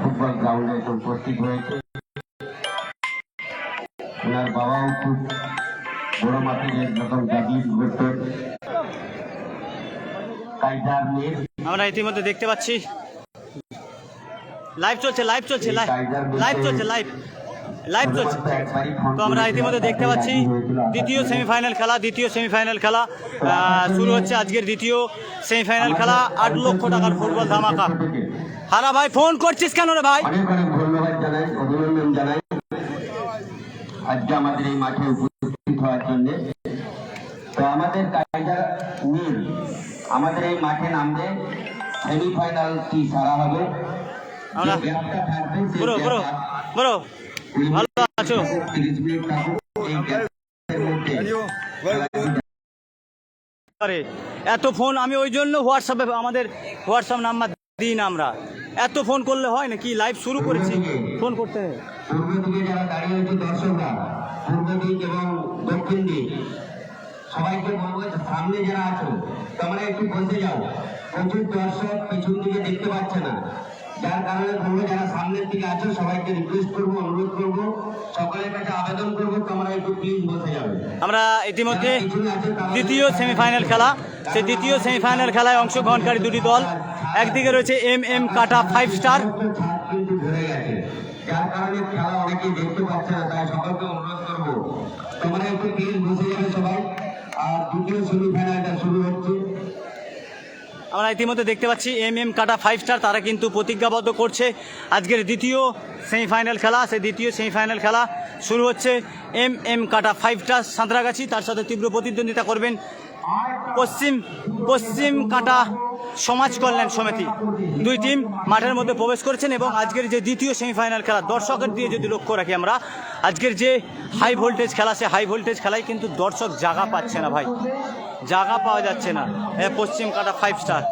Football গ্রাউন্ডে এসে উপস্থিত হয়েছে। ওনার বাবাও খুব বড় মাপের যখন জাগির করতেন। আমরা ইতিমধ্যে দেখতে পাচ্ছি লাইভ চলছে তো আমরা ইতিমধ্যে দেখতে পাচ্ছি দ্বিতীয় সেমিফাইনাল খেলা শুরু হচ্ছে। আজকের দ্বিতীয় সেমিফাইনাল খেলা 8 লক্ষ টাকার ফুটবল ধামাকা। হারা ভাই ফোন করছিস কেন রে ভাই? অনেক অনেক ধন্যবাদ জানাই, অভিনন্দন জানাই আজকে আমাদের এই মাঠে উপস্থিত হওয়ার জন্য। তো আমাদের কায়দার নীল আমাদের এই মাঠে নামবে সেমিফাইনালটি সারা হবে। আমরা বড় ভালো আছো? এত ফোন আমি ওই জন্য হোয়াটসঅ্যাপে আমাদের হোয়াটসঅ্যাপ নাম্বার দিই না। আমরা এত ফোন করলে হয় নাকি? লাইভ শুরু করেছি, ফোন করতে হয়। পূর্ব দিকে যারা দাঁড়িয়ে হচ্ছে দর্শকরা, পূর্ব দিক এবং দক্ষিণ দিক সবাইকে বলবো সামনে যারা আছো তোমরা একটু বসে যাও। প্রচুর দর্শক পিছন দিকে দেখতে পাচ্ছে না, যার কারণে তোমরা যারা সামনের দিকে আছো সবাইকে রিকোয়েস্ট করবো, অনুরোধ করবো, সকলের কাছে আবেদন করবো তোমরা একটু প্লিজ বসে যাবে। আমরা ইতিমধ্যে দ্বিতীয় সেমিফাইনাল খেলা, সেই দ্বিতীয় সেমিফাইনাল খেলায় অংশগ্রহণকারী দুটি দল। একদিকে রয়েছে এম কাটা 5 স্টার, কিন্তু ধরে গেছে, যার কারণে খেলা অনেকেই দেখতে পাচ্ছে না। তাই সকলকে অনুরোধ করবো তোমরা একটু প্লিজ বসে যাবে সবাই। আর দ্বিতীয় সেমিফাইনালটা শুরু হচ্ছে। আমরা ইতিমধ্যে দেখতে পাচ্ছি এম কাটা 5 স্টার তারা কিন্তু প্রতিজ্ঞাবদ্ধ করছে আজকের দ্বিতীয় সেমিফাইনাল খেলা। সেই দ্বিতীয় সেমিফাইনাল খেলা শুরু হচ্ছে এম কাটা 5 স্টার সাঁতরাগাছি, তার সাথে তীব্র প্রতিদ্বন্দ্বিতা করবেন পশ্চিম কাটা সমাজ কল্যাণ সমিতি। দুই টিম মাঠের মধ্যে প্রবেশ করেছেন এবং আজকের যে দ্বিতীয় সেমিফাইনাল খেলা দর্শকের দিয়ে যদি লক্ষ্য রাখি আমরা, আজকের যে হাই ভোল্টেজ খেলা, সে হাই ভোল্টেজ খেলায় কিন্তু দর্শক জায়গা পাচ্ছে না ভাই, জায়গা পাওয়া যাচ্ছে না। পশ্চিম কাটা 5 স্টার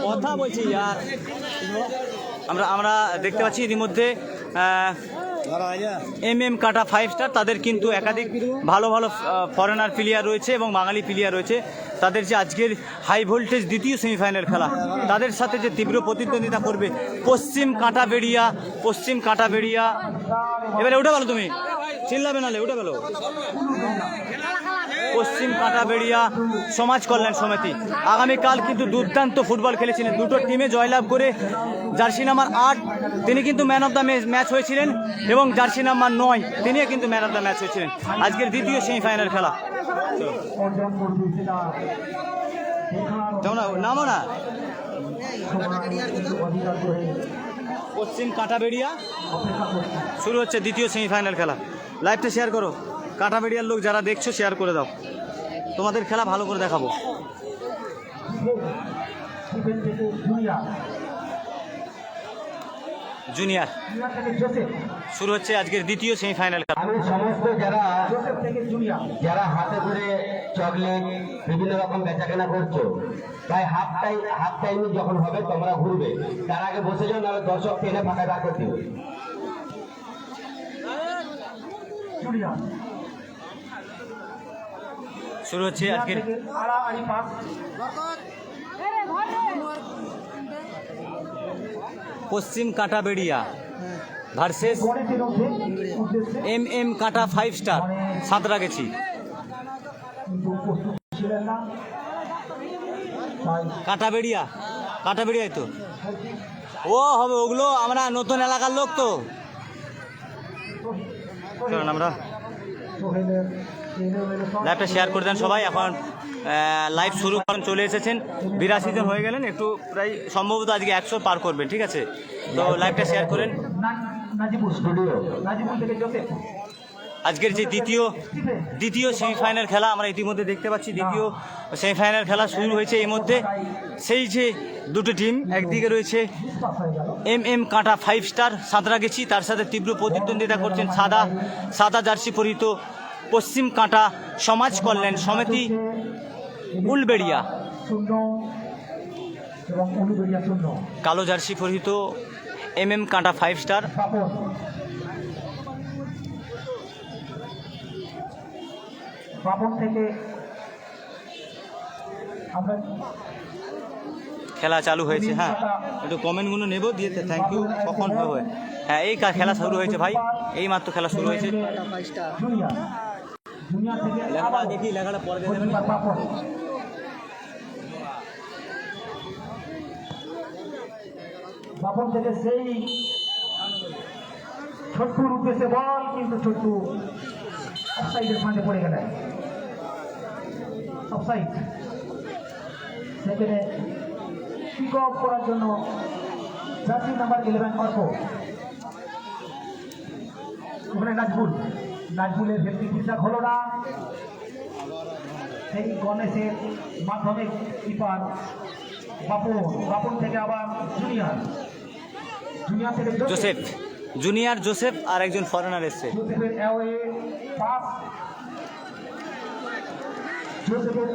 কথা বলছি আর আমরা দেখতে পাচ্ছি ইতিমধ্যে এম কাটা 5 স্টার তাদের কিন্তু একাধিক ভালো ফরেনার প্লেয়ার রয়েছে এবং বাঙালি প্লেয়ার রয়েছে। তাদের যে আজকের হাই ভোল্টেজ দ্বিতীয় সেমিফাইনাল খেলা, তাদের সাথে যে তীব্র প্রতিদ্বন্দ্বিতা করবে পশ্চিম কাঁটা বেড়িয়া। এবারে উঠে গেলো, তুমি চিল্লাবে নালে উঠে গেলো। পশ্চিম কাঁটাবেড়িয়া সমাজ কল্যাণ সমিতি আগামীকাল কিন্তু দুর্দান্ত ফুটবল খেলেছিলেন, দুটো টিমে জয়লাভ করে জার্সি নাম্বার 8 তিনি কিন্তু ম্যান অফ দ্য ম্যাচ হয়েছিলেন এবং জার্সি নাম্বার 9 তিনিও কিন্তু ম্যান অফ দ্য ম্যাচ হয়েছিলেন আজকের দ্বিতীয় সেমিফাইনাল খেলা। নামো না, পশ্চিম কাঁটাবেড়িয়া শুরু হচ্ছে দ্বিতীয় সেমিফাইনাল খেলা। লাইভটা শেয়ার করো, কাঁটাবেড়িয়ার লোক যারা দেখছো শেয়ার করে দাও, তোমাদের খেলা ভালো করে দেখাবো। জুনিয়র শুরু হচ্ছে আজকের দ্বিতীয় সেমিফাইনাল খেলা। আমি সমস্ত যারা হাতে করে চকলেট বিভিন্ন রকম বেচাকেনা করছো, তাই হাফ টাইমে যখন হবে তোমরা ঘুরবে, তার আগে বসে যাও, নাহলে দর্শক টেনে ফাঁকা বার করতে হবে। শুরু হচ্ছে আজকের পশ্চিম কাঁটাবেড়িয়া ভার্সেস এম কাটা 5 স্টার সাঁতরাগাছি। কাঁটাবেড়িয়ায় তো ও হবে, ওগুলো আমরা নতুন এলাকার লোক তো। আমরা লাইভটা শেয়ার করে দেন সবাই। এখন লাইভ শুরু চলে এসেছেন, 82 জন হয়ে গেলেন, একটু প্রায় সম্ভবত আজকে 100 পার করবেন, ঠিক আছে? তো লাইভটা শেয়ার করেন। আজকের যে দ্বিতীয় সেমিফাইনাল খেলা আমরা ইতিমধ্যে দেখতে পাচ্ছি, দ্বিতীয় সেমিফাইনাল খেলা শুরু হয়েছে। এই মধ্যে সেই যে দুটো টিম, একদিকে রয়েছে এম কাঁটা 5 স্টার সাঁতরাগাছি, তার সাথে তীব্র প্রতিদ্বন্দ্বিতা করছেন সাদা জার্সি পরিহিত পশ্চিম কাঁটা সমাজ কল্যাণ সমিতি উলবেড়িয়া, কালো জার্সি পরিহিত এম কাঁটা 5 স্টার বাপন থেকে আমরা খেলা চালু হয়েছে। হ্যাঁ, একটু কমেন্টগুলো নেব দিয়ে থ্যাংক ইউ। কখন হবে? হ্যাঁ, এই খেলা শুরু হয়েছে ভাই, এই মাত্র খেলা শুরু হয়েছে। জুনিয়র জুনিয়র থেকে লেখাটা দেখি, লেখাটা পরে দিয়ে দেবেন। বাপন বাপন থেকে সেই ছোট্টুর উদ্দেশ্যে বল, কিন্তু ছোট্টু অফসাইডের মাঝে পড়ে গেলেন। অফসাইড। সেখানে পিক অফ করার জন্য জার্সি নাম্বার 11 অর্ক। ওখানে নাজবুলের হেলদি ঠিকঠাক হলো না। সেই গণেশের মাধ্যমিক কিপার বাপন থেকে আবার জুনিয়র থেকে জোসেফ, জুনিয়র জোসেফ আর একজন ফরেনার এসছে। জোসেফের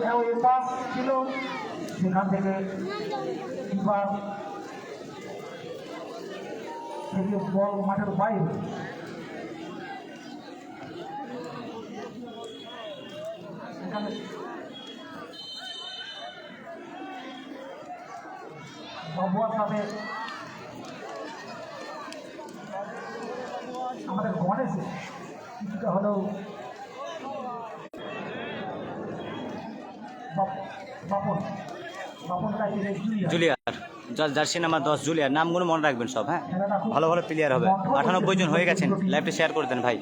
অ্যাওয়ে পাস, ছিল, সেখান থেকে কিপার বল মাঠের বাইরে। এখানে বাবুয়ার সাথে আমাদের গণেশে কিছুটা হলেও জুলিয়ার, জার্সি নাম্বার 10 জুলিয়ার। নামগুলো মনে রাখবেন সব। হ্যাঁ, ভালো ভালো প্লেয়ার হবে। 98 জন হয়ে গেছেন। লাইভটা শেয়ার করে দেন ভাই,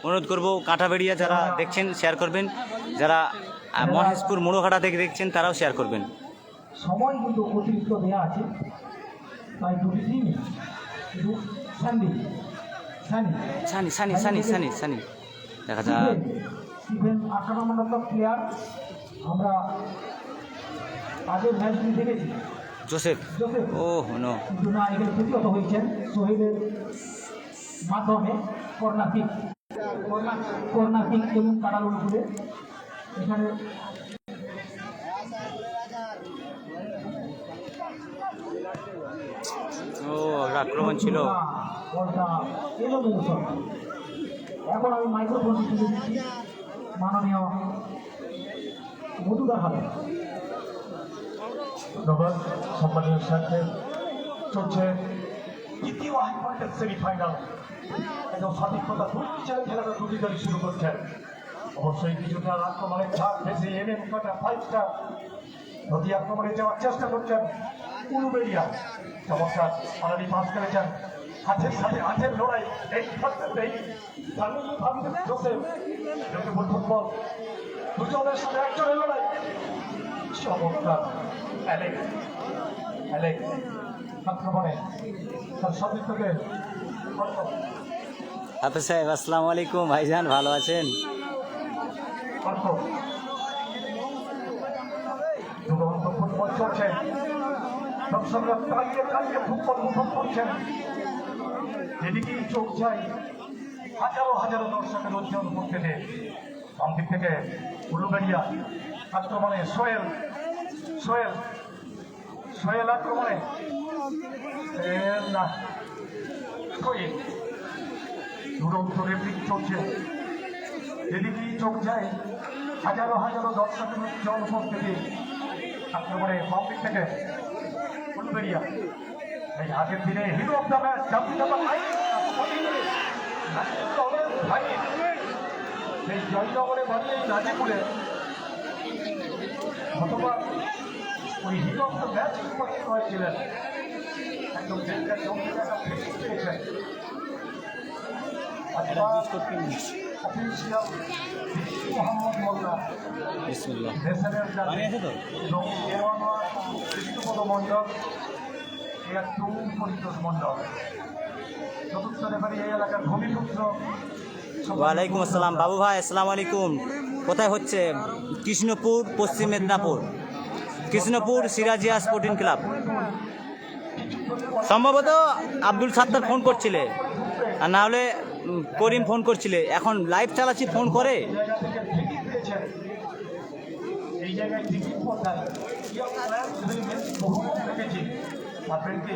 অনুরোধ করবো। কাঁটাবেড়িয়া যারা দেখছেন শেয়ার করবেন, যারা মহেশপুর মোড়ঘাটা থেকে দেখছেন তারাও শেয়ার করবেন। সময় কিন্তু অতিরিক্ত দেওয়া আছে, তাই দুটি টিম কিন্তু সানি দেখা যাক। স্টিভেন 18 নম্বর প্লেয়ার, আমরা আগের ম্যাচটি দেখেছি। জোসেফ, ও নো, কিন্তু না, এখানে প্রতিহত হয়েছেন সোহেলের মাধ্যমে। কর্নার কিক এবং কাটালুন ঘুরে এখানে আক্রমণ ছিল। এখন আমি মাইক্রোফোন তুলে দিচ্ছি মাননীয় মধুদা হাতে। ধন্যবাদ। সম্মানীয় স্যারকে চলছে দ্বিতীয় হাইপারটেক সেমিফাইনাল। একদম সঠিক কথা, দুটি চার খেলাটা দুটি দলই শুরু করছেন। অবশ্যই কিছুটা আক্রমণের ঝাঁক বেশি MM কাটা 5 স্টার নদী আক্রমণে যাওয়ার চেষ্টা করছেন। উলুবেড়িয়া চমৎকার আলানি পাস করেছেন। হাতের সাথে হাতের লড়াই, এই জোসেফ ফুটবল, দুজনের সাথে একজনের লড়াই। চমৎকার অ্যালেক্স আক্রমণে তার সতীর্থকে। হাফেজ সাহেব, আসসালামু আলাইকুম ভাইজান, ভালো আছেন? ফুটবল চলছে, দর্শকরা কালিয়ে ফুটবল উপভোগ করছেন। যেদিকেই চোখ যায় হাজারো দর্শকের উজ্জ্বল করতে দেয়। বাম দিক থেকে উলুবেড়িয়া আক্রমণে সোহেল আক্রমণে দুরন্ত রেপ্লিক চলছে। যেদিকেই চোখ যায় হাজারো দর্শকের উজ্জ্বল করতে দেয়। আক্রমণে বাম দিক থেকে উলুবেড়িয়া। এই আগের দিনে হিরো অফ দ্য ম্যাচ এই জয়নগরে বাড়ি এই গাজীপুরে গতবার ওই হিরো অফ দ্য ম্যাচ উপস্থিত হয়েছিলেন। একদম পেয়েছেন। মোহাম্মদ মোল্লা, বিষ্ণুপদ মণ্ডল, পরিতোষ মণ্ডল। চতুর্থ রেফারি এই এলাকার ভূমিপুত্র। ওয়ালাইকুম আসসালাম বাবু ভাই, আসসালামু আলাইকুম। কোথায় হচ্ছে? কৃষ্ণপুর, পশ্চিম মেদিনীপুর, কৃষ্ণপুর সিরাজিয়া স্পোর্টিং ক্লাব। সম্ভবত আব্দুল সাত্তার ফোন করছিলে, আর না হলে করিম ফোন করছিলে। এখন লাইভ চালাচ্ছি, ফোন করে। এই জায়গায় টিকিট পড়ায় বহু দেখেছি আপনাদেরকে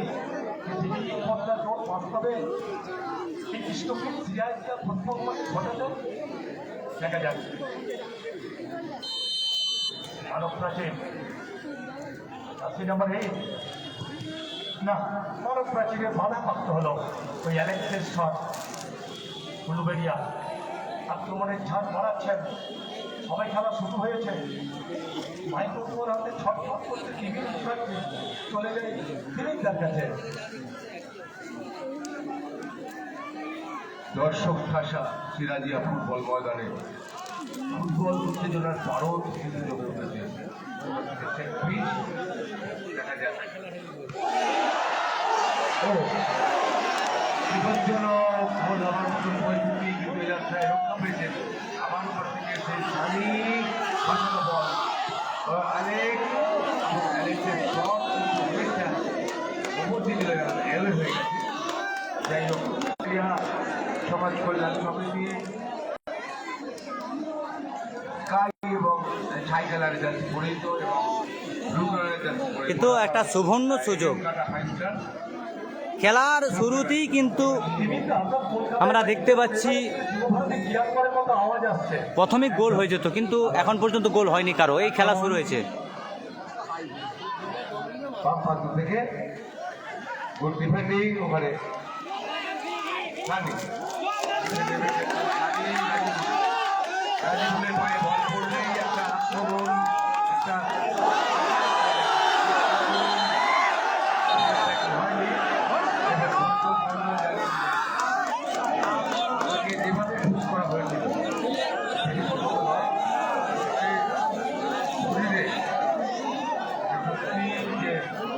টিকিট পড়ার জোর বাস্তবে এই কৃষ্ণপুর সিরাজিয়া ফুটবল মাঠে ঘটাতে দেখা যাক মানব প্রাচীন আসি নাম্বার 8 না মানব প্রাচীরে বাধা প্রাপ্ত হলো ওই অ্যালেক্সের শট উলুবেরিয়া আক্রমণের ঝাঁজ বাড়াচ্ছেন সবাই খেলা শুরু হয়েছে মাইক্রোফোন হাতে ছটফট করতে টিভি চলে গেলে ফিলিংদার কাছে দর্শক ভাষা সিরাজিয়া ফুটবল ময়দানে ফুটবল উত্তেজনার পারদ সুযোগ উঠেছে দেখা যাক ও বিপজ্জনক গোল হওয়ার মতন পরিস্থিতি কিন্তু যাত্রায় রক্ষা পেয়েছে আবার উপর থেকে সেই সানি ফাঁসানো বল অ্যালেক্সের শট কিন্তু অনেকটা ওপর দিকে এলোর হয়ে গেছে যাই হোক সমাজ কল্যাণ সমিতি এবং ছাই কালারের জার্সি পরিহিত এবং ব্লু কালারের জার্সি পরিহিত কিন্তু একটা সুবর্ণ সুযোগ খেলার শুরুতেই কিন্তু আমরা দেখতে পাচ্ছি প্রথমে গোল হয়ে যেত কিন্তু এখন পর্যন্ত গোল হয়নি কারো এই খেলা শুরু হয়েছে বাম প্রান্ত থেকে গোল ডিফেন্ডিং ওভারে সানি রাজিবুলের পায়ে বল পড়লেই একটা আক্রমণ একটা যেভাবে পুশ করা হয়েছিল শরীরে যে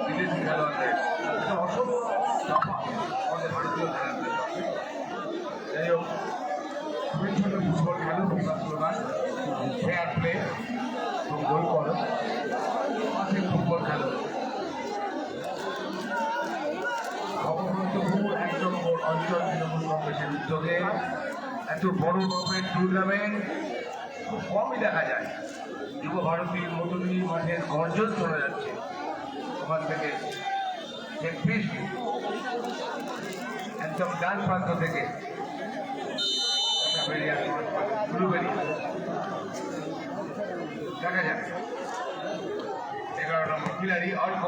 বিদেশি খেলোয়াড়দের এটা অসম্ভব তফাৎ আমাদের ভারতীয় খেলোয়াড়দের যাই হোক খুবই ছোট ফুটবল খেলো বিভাগ স্লোগান ফেয়ার প্লে এবং গোল করো মাঠে ফুটবল খেলো ভগবন্তপুর ১ নম্বর অঞ্চল তৃণমূল কংগ্রেসের উদ্যোগে এত বড় রকমের টুর্নামেন্ট খুব কমই দেখা যায় যুব ভারতীর মতনই মাঠের গর্জন শোনা যাচ্ছে ওখান থেকে একদম ডান প্রান্ত থেকে দেখা যাক 11 নম্বর খিলাড়ি অল্প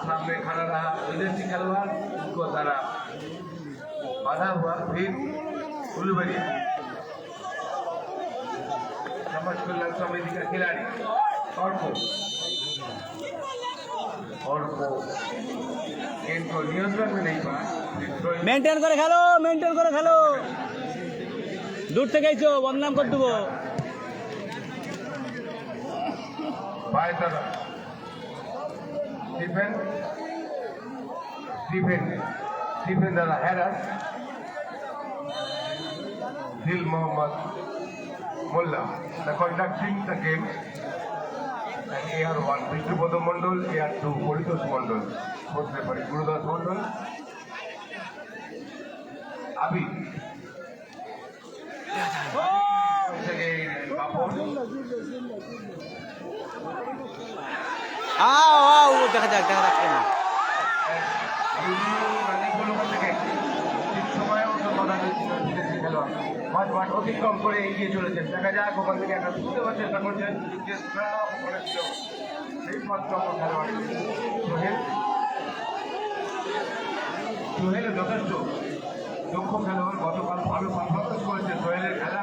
सामने खड़ा रहा विदेशी खिलवाड़ उनको सारा बाधा हुआ फिर उलुबेरिया समाज कल्याण समिति का खिलाड़ी और को गेम को नियंत्रण में नहीं पा মেনটেন করে খেলো দূর থেকে আইছো বদনাম করে দেবো बाएं तरफ Stephen দ্বারা হেরাস দিল মোহাম্মদ মোল্লা the conducting the game and AR1 Vishnupad Mondal AR2 Paritosh Mondal fourth referee Gurudas Mondal আবি বাপন দেখা যাক না মাঠ অতিক্রম করে এগিয়ে চলেছেন দেখা যাক ওখান থেকে একটা বুঝতে পারছেন চেষ্টা করছেন সেই খেলোয়াড় সোহেল যথেষ্ট দক্ষ খেলোয়াড় গতকাল ভালো পারফরমেন্স করেছে সোহেলের খেলা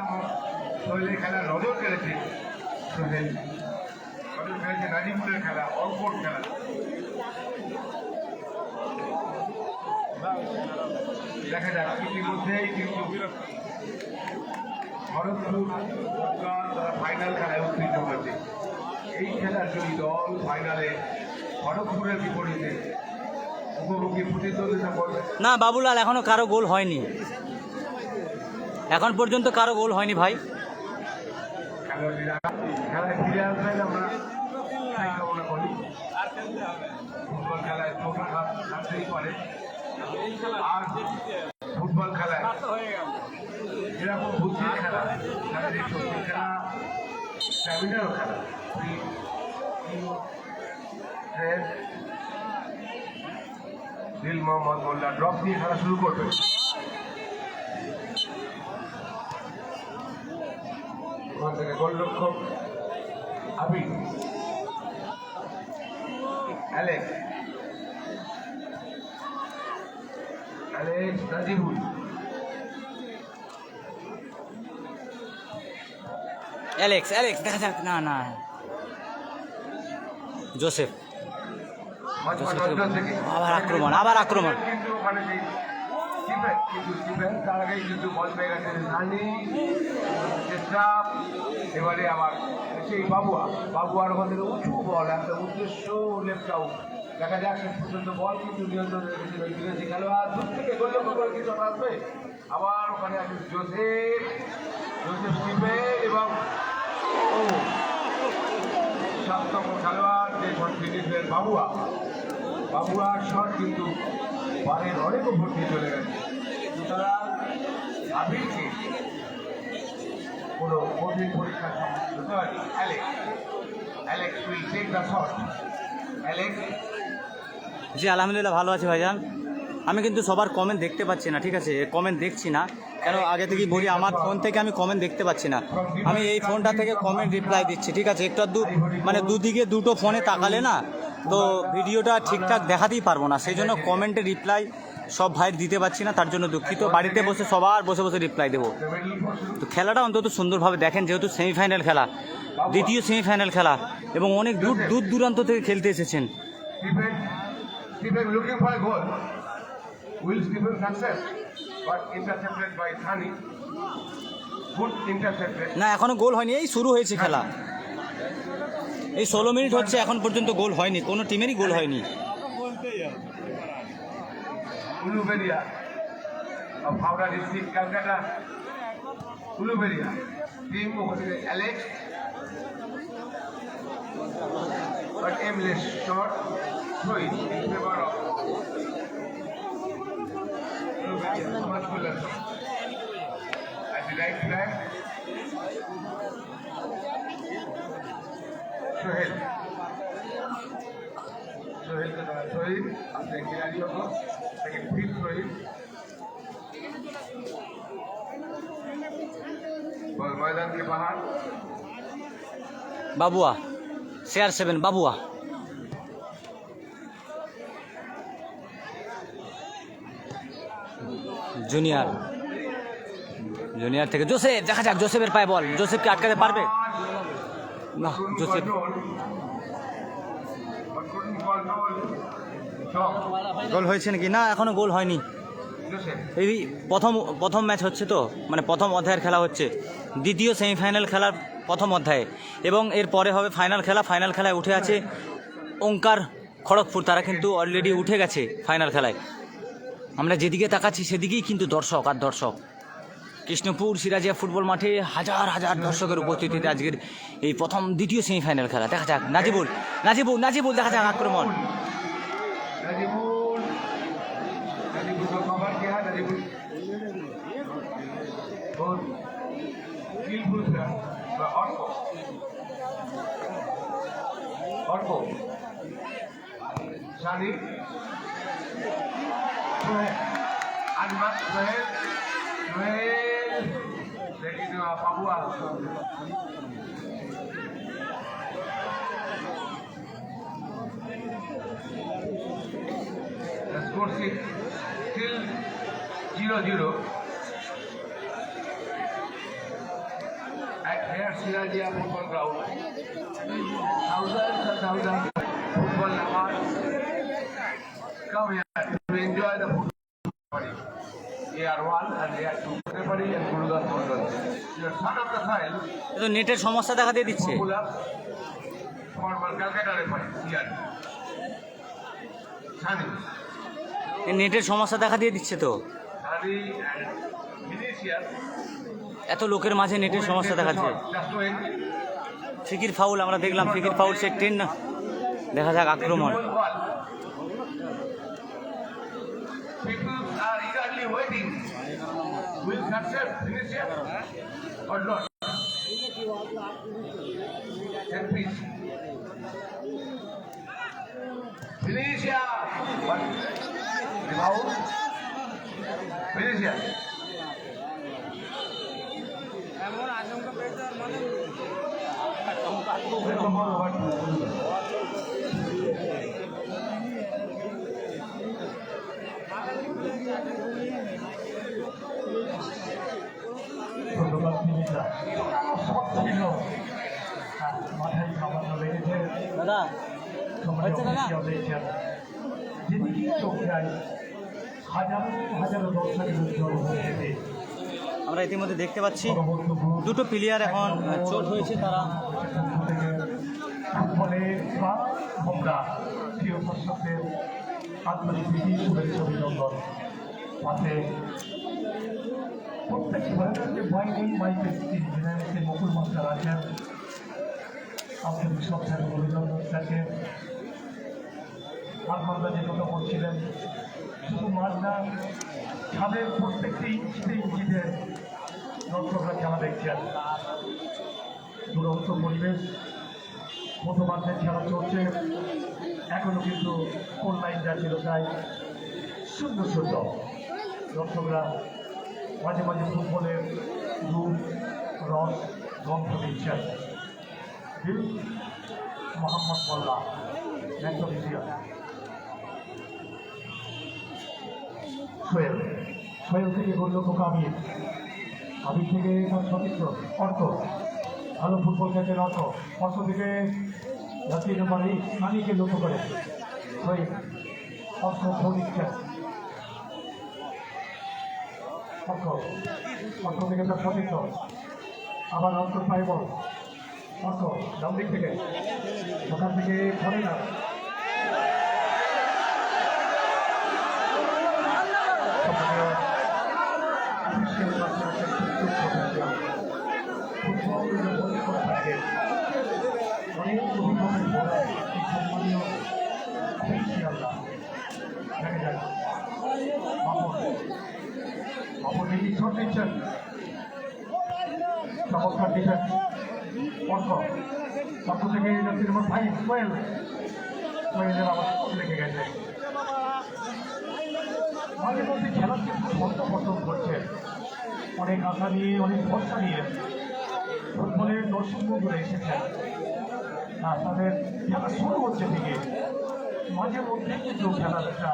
নজর কেড়েছে সোহেল নজর কেড়েছে নাজিমুলের খেলা অর্পণ খেলা দেখা যাক ইতিমধ্যেই কিন্তু ভরতপুর তারা ফাইনাল খেলায় উত্তীর্ণ হয়েছে এই খেলার দুই দল ফাইনালে ভরতপুরের বিপরীতে মুখোমুখি প্রতিদ্বন্দ্বিতা করবে না বাবুলাল এখনো কারো গোল হয়নি এখন পর্যন্ত কারো গোল হয়নি ভাই খেলোয়াড়রা খেলায় ফিরে আসবেন আমরা তাই কামনা করি ফুটবল খেলায় চোখা থাকতেই পারে আর ফুটবল খেলায় এরকম বুদ্ধির খেলা শারীরিক শক্তির খেলা স্ট্যামিনারও খেলা দিল মোহাম্মদ মোল্লা ড্রপ দিয়ে খেলা শুরু করবে ওখান থেকে গোলরক্ষক আবির, অ্যালেক্স নাজিবুল, অ্যালেক্স দেখা যাক, না না জোসেফ, আবার আক্রমণ কিন্তু ওখানে সেই স্টিফেন তার আগেই কিন্তু বল পেয়ে গেছেন নানি চেষ্টা। এবারে আবার সেই বাবুয়ার ওখান থেকে উঁচু বল, একটা উদ্দেশ্য লেফট আউট। দেখা যাক শেষ পর্যন্ত বল কিন্তু নিয়ন্ত্রণ রেখেছিল ওই বিদেশি খেলোয়াড়। দূর থেকে গোলরক্ষক করে কিছু আসবে। আবার ওখানে আছে জোসেফ স্টিফেন এবং সাততম খেলোয়াড় যে শট ফিনিশার বাবুয়ার শট কিন্তু বারের অনেক উপর দিয়ে চলে গেছে। সুতরাং আবিরকে কোনো কঠিন পরীক্ষার সম্মুখীন হতে হয়নি। Alex will take the shot. Alex, জি আলহামদুলিল্লাহ ভালো আছে ভাইজান। আমি কিন্তু সবার কমেন্ট দেখতে পাচ্ছি না, ঠিক আছে, কমেন্ট দেখছি না কেন, আগে থেকেই বলি আমার ফোন থেকে আমি কমেন্ট দেখতে পাচ্ছি না। আমি এই ফোনটা থেকে কমেন্ট রিপ্লাই দিচ্ছি, ঠিক আছে। একটু মানে দুদিকে দুটো ফোনে তাকালে না তো ভিডিওটা ঠিকঠাক দেখাতেই পারবো না, সেই জন্য কমেন্টে রিপ্লাই সব ভাই দিতে পারছি না, তার জন্য দুঃখিত। বাড়িতে বসে সবার বসে রিপ্লাই দেবো। তো খেলাটা অন্তত সুন্দরভাবে দেখেন, যেহেতু সেমিফাইনাল খেলা, দ্বিতীয় সেমিফাইনাল খেলা, এবং অনেক দূর দূরান্ত থেকে খেলতে এসেছেন। Stephen looking for a goal. Will Stephen success? But intercepted by Thani. Good intercepted. না এখনো গোল হয়নি, এই শুরু হয়েছে খেলা, এই 16 মিনিট হচ্ছে, এখন পর্যন্ত গোল হয়নি, কোনো টিমেরই গোল হয়নি। Uluberia of Howrah District, Calcutta. Uluberia. Team over there, Alex. But aimless shot. Throwing in favor of Uluberia. Much fuller shot. At the right flag. Sohail के द्वारा शहीद अपने खिलाड़ियों को लेकिन फिर शहीद बॉल मैदान के बाहर। बाबुआ CR7 बाबुआ জুনিয়র থেকে জোসেফ, দেখা যাক জোসেফের পায়ে বল, জোসেফকে আটকাতে পারবে না। জোসেফ গোল হয়েছে নাকি? না এখনো গোল হয়নি। এই প্রথম ম্যাচ হচ্ছে তো, মানে প্রথম অধ্যায়ের খেলা হচ্ছে, দ্বিতীয় সেমিফাইনাল খেলার প্রথম অধ্যায়ে, এবং এর পরে হবে ফাইনাল খেলা। ফাইনাল খেলায় উঠে আছে ওঙ্কার খড়গপুর, তারা কিন্তু অলরেডি উঠে গেছে ফাইনাল খেলায়। আমরা যেদিকে তাকাচ্ছি সেদিকেই কিন্তু দর্শক আর দর্শক। কৃষ্ণপুর সিরাজিয়া ফুটবল মাঠে হাজার হাজার দর্শকের উপস্থিতিতে আজকের এই দ্বিতীয় সেমিফাইনাল খেলা। দেখা যাক নাজিবুল দেখা যাক আক্রমণ। Papua. The score is still 0-0 at Air Sirajia football ground. Thousands and thousands of football lovers come here to enjoy the football. AR1 and AR2 referee and Gurudas Mondal. Your son of the soil. তো নেটের সমস্যা দেখা দিয়ে দিচ্ছে। Former Calcutta referee here. Thani. এই নেটের সমস্যা দেখা দিয়ে দিচ্ছে তো। Thani and Vinicius. এত লোকের মাঝে নেটের সমস্যা দেখাচ্ছে। ফিকির ফাউল আমরা দেখলাম, ফিকির ফাউল সে 10 না। দেখা যাক আক্রমণ। People are eagerly waiting. Will success Vinicius or not? Set piece. Vinicius. But rebound. Vinicius. ধন্যবাদ মিনিটরা সব ছিল মাথায় খাওয়ানো লেগেছে দাদা হচ্ছে দাদা দেখছেন যেদিকে চোখ যায় হাজারো হাজারো দর্শকের উজ্জ্বল হয়েছে। আমরা ইতিমধ্যে দেখতে পাচ্ছি দুটো প্লেয়ার এখন চোট হয়েছে, তারা ফুটবলের বা আমরা প্রিয় দর্শকদের আন্তরিক শুভেচ্ছা অভিনন্দন পাশে প্রত্যেক ধরনের যে বাইরে মাইকের যিনি মুকুল মাস্টার আছেন আন্তরিক শ্রদ্ধা অভিনন্দন তাকে মাঝমান্দা যে কথা বলছিলেন শুধু মাঝ না ছাদের প্রত্যেকটি ইঞ্চিতে ইঞ্চিতে দর্শকরা খেলা দেখছেন। দুরন্ত পরিবেশ মধ্যমাঠের খেলা চলছে, এখনো কিন্তু কোন লাইন যাচ্ছিল তাই সুন্দর সুন্দর দর্শকরা মাঝে মাঝে ফুটবলের রূপ রস গন্ধ দিচ্ছেন। মোহাম্মদ মোল্লা ম্যাথমেটিশিয়ান সোহেল, সোহেল থেকে গোলরক্ষক আবির, আবির থেকে তার সতীর্থ অর্ক, ভালো ফুটবল খেলছেন অর্ক, অর্ক থেকে জাতীয় নম্বর এই সানিকে লক্ষ্য করে সোহেল, অর্ক ফোন দিচ্ছেন অর্ক, অর্ক থেকে তার সতীর্থ আবার অর্ক পাই বল, অর্ক ডান দিক থেকে ওখান থেকে ধরে না অনেক অভিজ্ঞতার সম্মানীয় দেখা যায় বাবর দেখি শট দিচ্ছেন, চমৎকার ডিফেন্স অর্ক, অর্ক থেকে জাতীয় নম্বর 5 সোহেল, সোহেলের আবার লেগে গেছে। মাঝে মধ্যে খেলার কিন্তু ছন্দপতন করছে, অনেক আশা নিয়ে অনেক ভরসা নিয়ে ফুটবলের দর্শকবন্ধুরা এসেছেন, তাদের খেলা শুরু হচ্ছে থেকে মাঝে মধ্যে কিন্তু খেলার একটা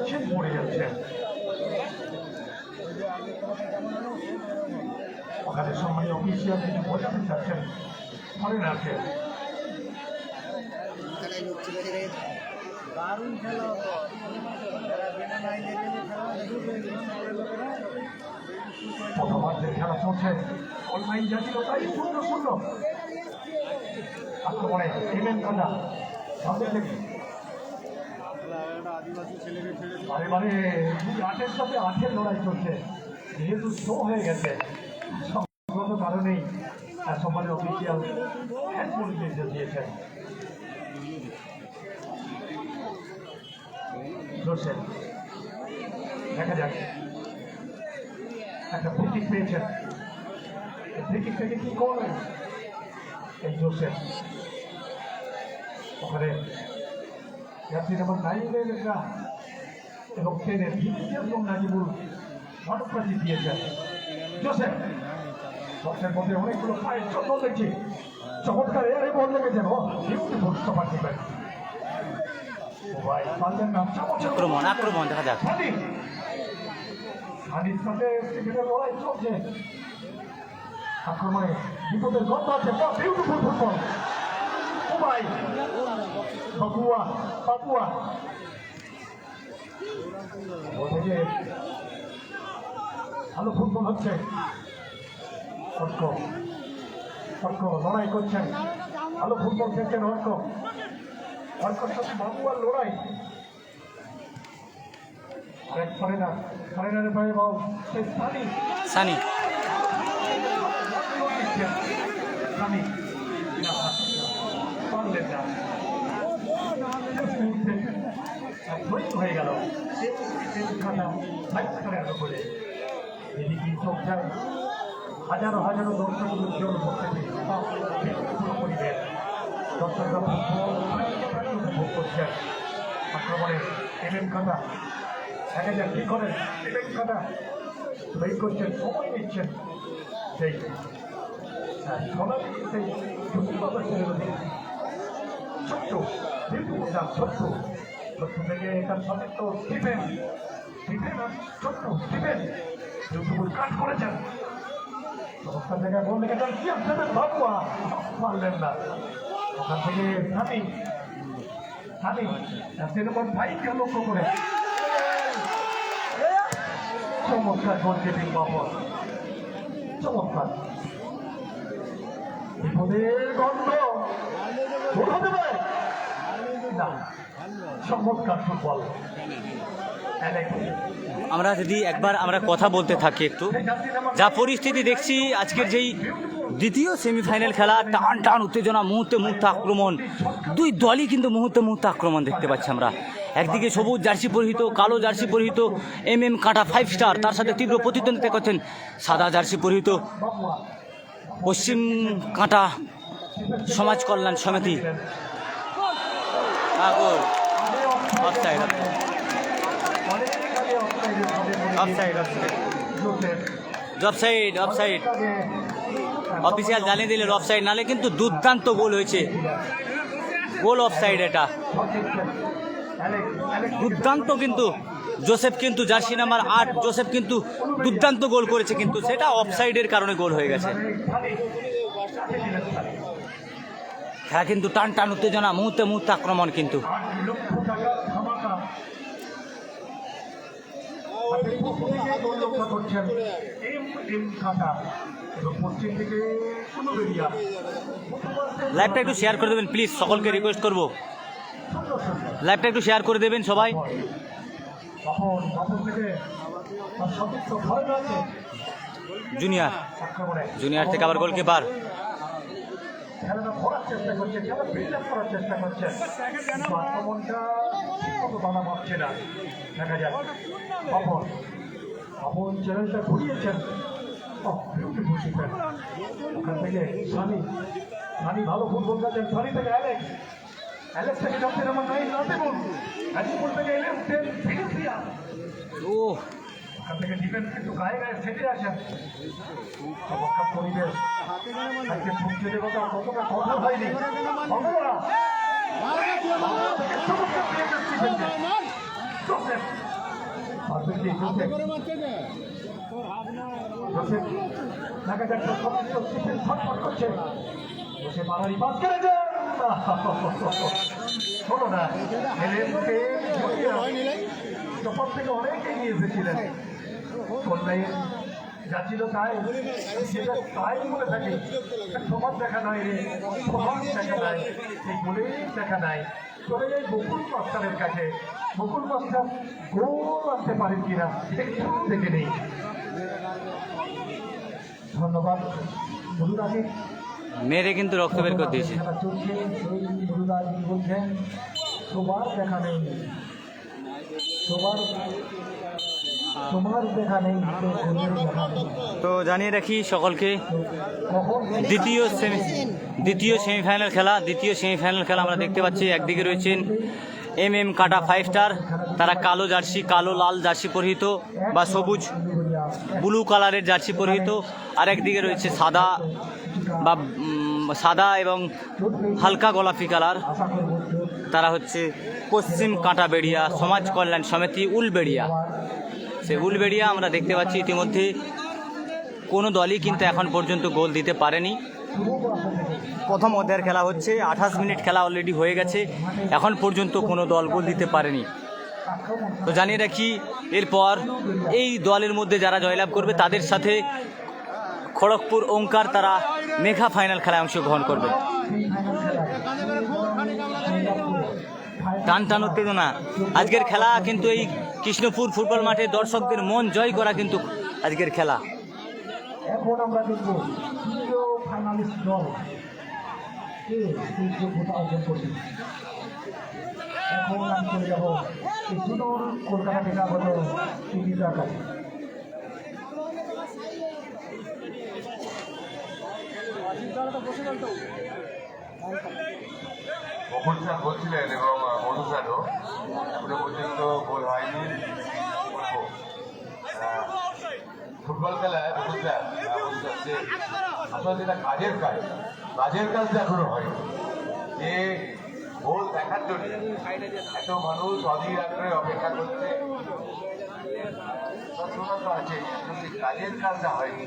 ছেদ পড়ে যাচ্ছে। ওখানে সম্মানীয় অফিসিয়াল কিছু বোঝাতে চাচ্ছেন মনে রাখে প্রথমার্ধের খেলা চলছে, অনলাইন জাতীয় তাই 0-0 আক্রমণে এমএম কান্ডা সামনে থেকে বারে বারে 8-এর সাথে 8-এর লড়াই চলছে, যেহেতু শো হয়ে গেছে সংগত কারণেই সম্মানীয় অফিসিয়াল হ্যান্ডবল নির্দেশ দিয়েছেন। দেখা যাক একটা ফ্রিকিক পেয়েছেন, ফ্রিকিক থেকে কি করবেন এই জোসেফ, ওখানে যাত্রী নম্বর 9-এর এবং 10-এর ভিক্টর এবং নাজিবুল মানবপ্রাচী দিয়েছেন। জোসেফ বক্সের মধ্যে অনেকগুলো পায়ের জন্য দেখছি, চমৎকার এয়ারে বল লেগেছেন, ও বিউটিফুল স্টপার ডিফেন্স। আক্রমণ আক্রমণ দেখা যাক, হানির সাথে লড়াই চলছে, আক্রমণে বিপদের গন্ধ আছে, বিউটিফুল ফুটবল ভাই বাবুয়া বাবুয়া ওদিকে ভালো ফুটবল হচ্ছে, অর্ক অর্ক লড়াই করছেন, ভালো ফুটবল খেলছেন অর্ক, অর্কর সাথে বাবুয়ার লড়াই, আরেক ফরেনার, ফরেনারের পায়ে বল সেই সানি সানি সানি পারলেন না, হয়ে গেল করে এদিকে চোখ যায় হাজারো হাজারো দর্শক উজ্জ্বল পরিবেশ, দর্শকরা উপভোগ করছেন। আক্রমণে এমএম কাটা দেখা যাক কি করেন, এমএম কাটা ওয়েট করছেন, সময় নিচ্ছেন, সেই সোনালি সেই ছোট্ট ছোট্ট থেকে তার সতীর্থ স্টিফেন ছোট্ট স্টিফেন কাজ করেছেন চমৎকার জায়গায় বল লেগেছেন কি আপনাদের বাবুয়া পারলেন না ওখান থেকে সানি নম্বর 5-কে লক্ষ্য করে চমৎকার গোল কিপিং বাবর চমৎকার বিপদের গন্ধ গোল হতে পারে না চমৎকার ফুটবল আমরা যদি একবার আমরা কথা বলতে থাকি একটু, যা পরিস্থিতি দেখছি আজকের যেই দ্বিতীয় সেমিফাইনাল খেলা, টান টান উত্তেজনা, মুহূর্তে মুহূর্তে আক্রমণ, দুই দলই কিন্তু মুহূর্তে মুহূর্তে আক্রমণ দেখতে পাচ্ছি আমরা। একদিকে সবুজ জার্সি পরিহিত, কালো জার্সি পরিহিত MM কাঁটা 5 স্টার, তার সাথে তীব্র প্রতিদ্বন্দ্বিতা করছেন সাদা জার্সি পরিহিত পশ্চিম কাঁটা সমাজ কল্যাণ সমিতি। অফসাইড অফিসিয়াল জানিয়ে দিলেন অফসাইড, নালে কিন্তু দুর্দান্ত গোল হয়েছে। গোল অফসাইড, এটা দুর্দান্ত, কিন্তু জোসেফ কিন্তু জার্সি নাম্বার 8 জোসেফ কিন্তু দুর্দান্ত গোল করেছে, কিন্তু সেটা অফসাইডের কারণে গোল হয়ে গেছে। খেলা কিন্তু টান টান উত্তেজনা, মুহূর্তে মুহূর্তে আক্রমণ কিন্তু। লাইভটা একটু শেয়ার করে দেবেন প্লিজ, সকলকে রিকোয়েস্ট করবো লাইভটা একটু শেয়ার করে দেবেন সবাই। জুনিয়র থেকে আবার গোলকিপার খেলাটা করার চেষ্টা করছে, খেলা বিল্ড আপ করার চেষ্টা করছে, আক্রমণটা ঠিকমতো বাধা পাচ্ছে না। দেখা যাক আপন চ্যানেলটা ঘুরিয়েছেন, ওখান থেকে সানি ভালো ফুটবল খেলছেন, সানি থেকে অ্যালেক্স থেকে যাচ্ছে আমার নাই নাজিবুল থেকে ওখান থেকে ডিফেন্স কিন্তু গায়ে গায়ে সেটে আসেন। চমৎকার পরিবেশ, আজকে ফুটবলের কথা কতটা কঠোর হয়নি। শোনো না, চপর থেকে অনেকে নিয়ে এসেছিলেন, যাচ্ছিল তাই সেটা তাই বলে থাকি, সবার দেখা নাই রে, সবার দেখা নাই, এই বলেই দেখা নাই। চলে যাই বকুল মাস্টারের কাছে, বকুল মাস্টার গোল আনতে পারেন কিনা একটু দেখে নেই। ধন্যবাদ বলুদাকে, মেরে কিন্তু রক্ত বের করে দিয়েছে। চলছে সেই বলুদা বলছেন সবার দেখা নেই, তোমার দেখা নেই। তো জানিয়ে রাখি সকলকে, দ্বিতীয় সেমিফাইনাল খেলা আমরা দেখতে পাচ্ছি। একদিকে রয়েছেন MM কাঁটা 5 স্টার, তারা কালো জার্সি, কালো লাল জার্সি পরিহিত বা সবুজ ব্লু কালারের জার্সি পরিহিত, আর একদিকে রয়েছে সাদা এবং হালকা গোলাপি কালার, তারা হচ্ছে পশ্চিম কাঁটা বেড়িয়া সমাজ কল্যাণ সমিতি উলবেড়িয়া। সেই উলবেড়িয়া আমরা দেখতে পাচ্ছি ইতিমধ্যে কোনো দলই কিন্তু এখন পর্যন্ত গোল দিতে পারেনি। প্রথম অধ্যায়ের খেলা হচ্ছে, 28 মিনিট খেলা অলরেডি হয়ে গেছে, এখন পর্যন্ত কোনো দল গোল দিতে পারেনি। তো জানিয়ে রাখি, এরপর এই দলের মধ্যে যারা জয়লাভ করবে তাদের সাথে খড়গপুর ওঙ্কার তারা মেঘা ফাইনাল খেলায় অংশগ্রহণ করবে। টান টান উত্তেজনা আজকের খেলা, কিন্তু এই কৃষ্ণপুর ফুটবল মাঠে দর্শকদের মন জয় করা কিন্তু আজকের খেলা। এখন আমরা দেখব তৃতীয় ফাইনালিস্ট দল কে এই যোগ্যতা অর্জন করবে। এখন আমি চলে যাব এই সুদূর কলকাতা থেকে আগত টিভিটার কাছে। বকুল স্যার বলছিলেন এবং মধু স্যারও এখনো পর্যন্ত গোল হয়নি। ফুটবল খেলায় বুঝতে আসলে যেটা কাজের কাজ এখনো হয় যে গোল দেখার জন্য এত মানুষ অধীর আগ্রহে অপেক্ষা করছে তো আছে কিন্তু কাজের কাজটা হয়নি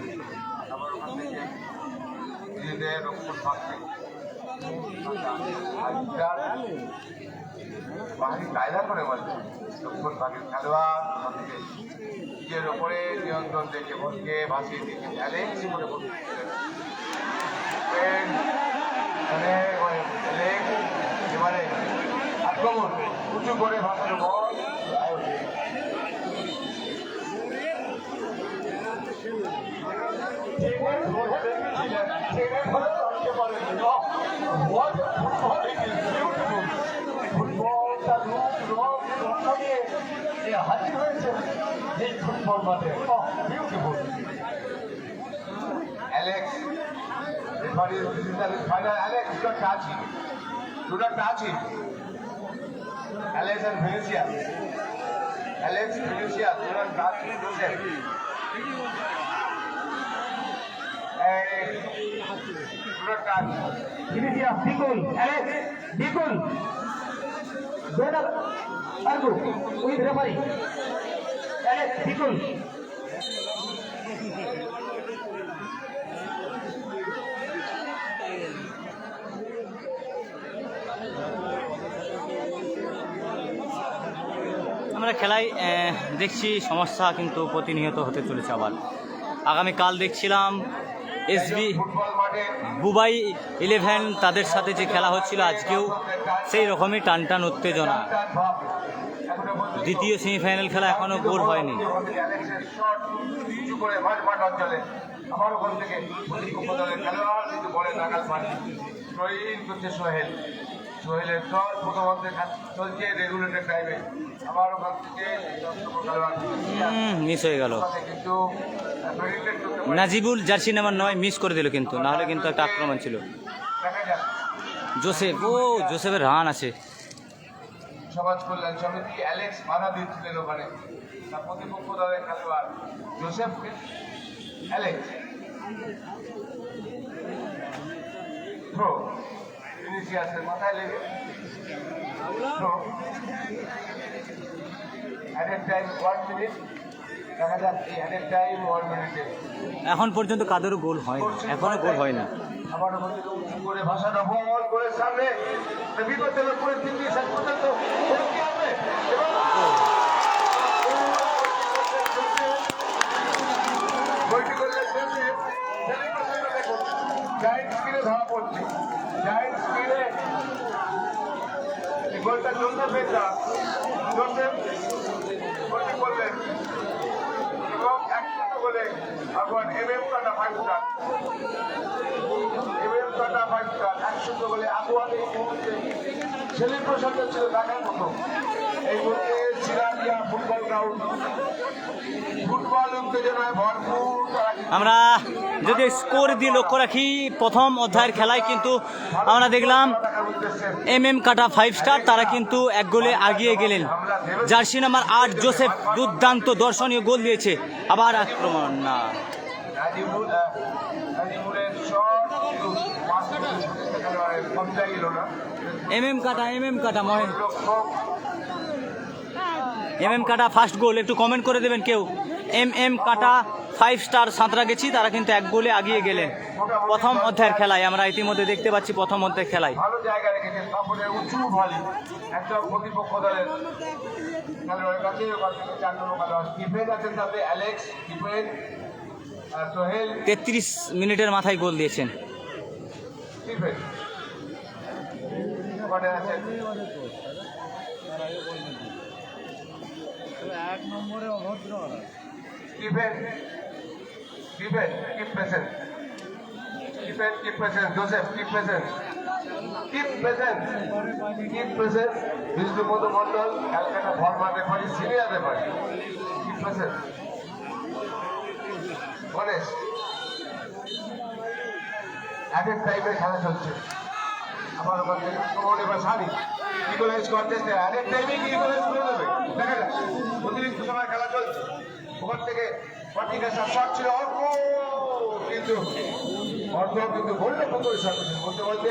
আমার ওখান থেকে নিজেদের রক্ষণ থাকবে বাহিনী কায়দা করে বলছে রক্ষণ ভাগের খেলোয়াড় থেকে নিজের ওপরে নিয়ন্ত্রণ দেখে বলকে ভাসিয়ে দিয়েছে অ্যালেক্স করে এবারে আক্রমণ উঁচু করে ভাসানো বল হাজির হয়েছে এই ফুটবল মাঠে beautiful Alex, referee is final. Alex, do not touch him. Do not touch him. Alex and Vinicius. Alex, Vinicius, do not touch him. Joseph. Hey, do not touch. Vinicius, Bigol, Alex, Bigol. Donald, Argo, with referee. Alex, Bigol. আমরা খেলায় দেখছি সমস্যা কিন্তু প্রতিনিয়ত হতে চলেছে। আবার আগামীকাল দেখছিলাম এসবি ফুটবল মাঠে বুবাই 11 তাদের সাথে যে খেলা হচ্ছিল আজকেও সেই রকমই টানটান উত্তেজনা। দ্বিতীয় সেমিফাইনাল খেলা এখনো গোল হয়নি। অ্যালেক্সের শট উঁচু করে মাঠ অঞ্চলে আবার ওখান থেকে উপদলের খেলোয়াড় কিন্তু বলে নাগাল পানি ট্রয়িং করছে সোহেলের শট প্রথমার্ধে চলছে রেগুলেটর টাইমে আবার ওখান থেকে খেলোয়াড় মিস হয়ে গেল। কিন্তু প্রেডিক্টেড করতে পারে নাজিবুল জার্সি নাম্বার 9 মিস করে দিল, কিন্তু নাহলে কিন্তু একটা আক্রমণ ছিল। দেখা যাক জোসেফের রান আছে। সমাজ কল্যাণ সমিতি অ্যালেক্স বাধা দিচ্ছিলেন ওখানে তার প্রতিপক্ষ দলের খেলোয়াড় জোসেফকে অ্যালেক্স থ্রো ভিনিসিয়াসের মাথায় লেগে থ্রো অ্যাডেড টাইম 1 মিনিট। দেখা যাক এই অ্যাডেড টাইম 1 মিনিটে এখন পর্যন্ত কাদেরও গোল হয়নি, এখনো গোল হয়নি। আবার ওখানে উঁচু করে ভাসানো বল করে সামনে বিপজ্জনক পরিস্থিতি শেষ পর্যন্ত কি হবে বইটি করলে জায়েন্ট স্কিলে ধরা পড়ছে জায়েন্ট স্কিলে গোলটা জোসেফের জোসেফ গোলটি করলেন এবং 1-0 গোলে এখন MM কাটা 5 স্টার MM কাটা 5 স্টার 1-0 গোলে আগুয়ান এই মুহূর্তে সেলিব্রেশন ছিল দেখার মতো। এই মুহূর্তে সিরাজিয়া ফুটবল গ্রাউন্ড ফুটবল উত্তেজনায় ভরপুর। আমরা যদি স্কোর দিয়ে লক্ষ্য রাখি প্রথম অধ্যায়ের খেলায় কিন্তু আমরা দেখলাম MM কাটা 5 স্টার তারা কিন্তু 1 গোলে এগিয়ে গেলেন। জার্সি নাম্বার 8 জোসেফ দুর্দান্ত দর্শনীয় গোল দিয়েছে। আবার আক্রমণ না, নাজিবুলের শট কিন্তু পাস খেলোয়াড়ের কমটা গেল না। MM কাটা মহেন MM কাটা ফার্স্ট গোল একটু কমেন্ট করে দেবেন কেউ। MM কাটা 5 স্টার সাঁতরাগাছি তারা কিন্তু 1 গোলে এগিয়ে গেলেন প্রথম অধ্যায়ের খেলায়। আমরা ইতিমধ্যে দেখতে পাচ্ছি প্রথম অধ্যায়ের খেলায় ভালো জায়গা রেখেছেন সাপোর্টের উঁচু ভলি একদম প্রতিপক্ষ দলের খেলোয়াড়ের কাছে ওখান থেকে 4 নম্বর খেলোয়াড় ডিফেন্স আছেন সাথে অ্যালেক্স ডিফেন্স সোহেল 33 মিনিটের মাথায় গোল দিয়েছেন। ডিফেন্স ওখানে আছেন Defense, keep present. Joseph, keep present. Vishnu Modo Mondal, Calcutta format referee, senior referee. Keep present. Honest. Added time খেলা চলছে। আবার ওখান থেকে কমন এবার সারি ইকুয়ালাইজ কন্টেস্টে অ্যাডেড টাইমে ইকুয়ালাইজ করে দেবে। দেখা যাক অতিরিক্ত সময় খেলা চলছে ওখান থেকে পাটিকাশা শট ছিল অর্ক, কিন্তু গোলটা পরিষ্কার করতে বলতে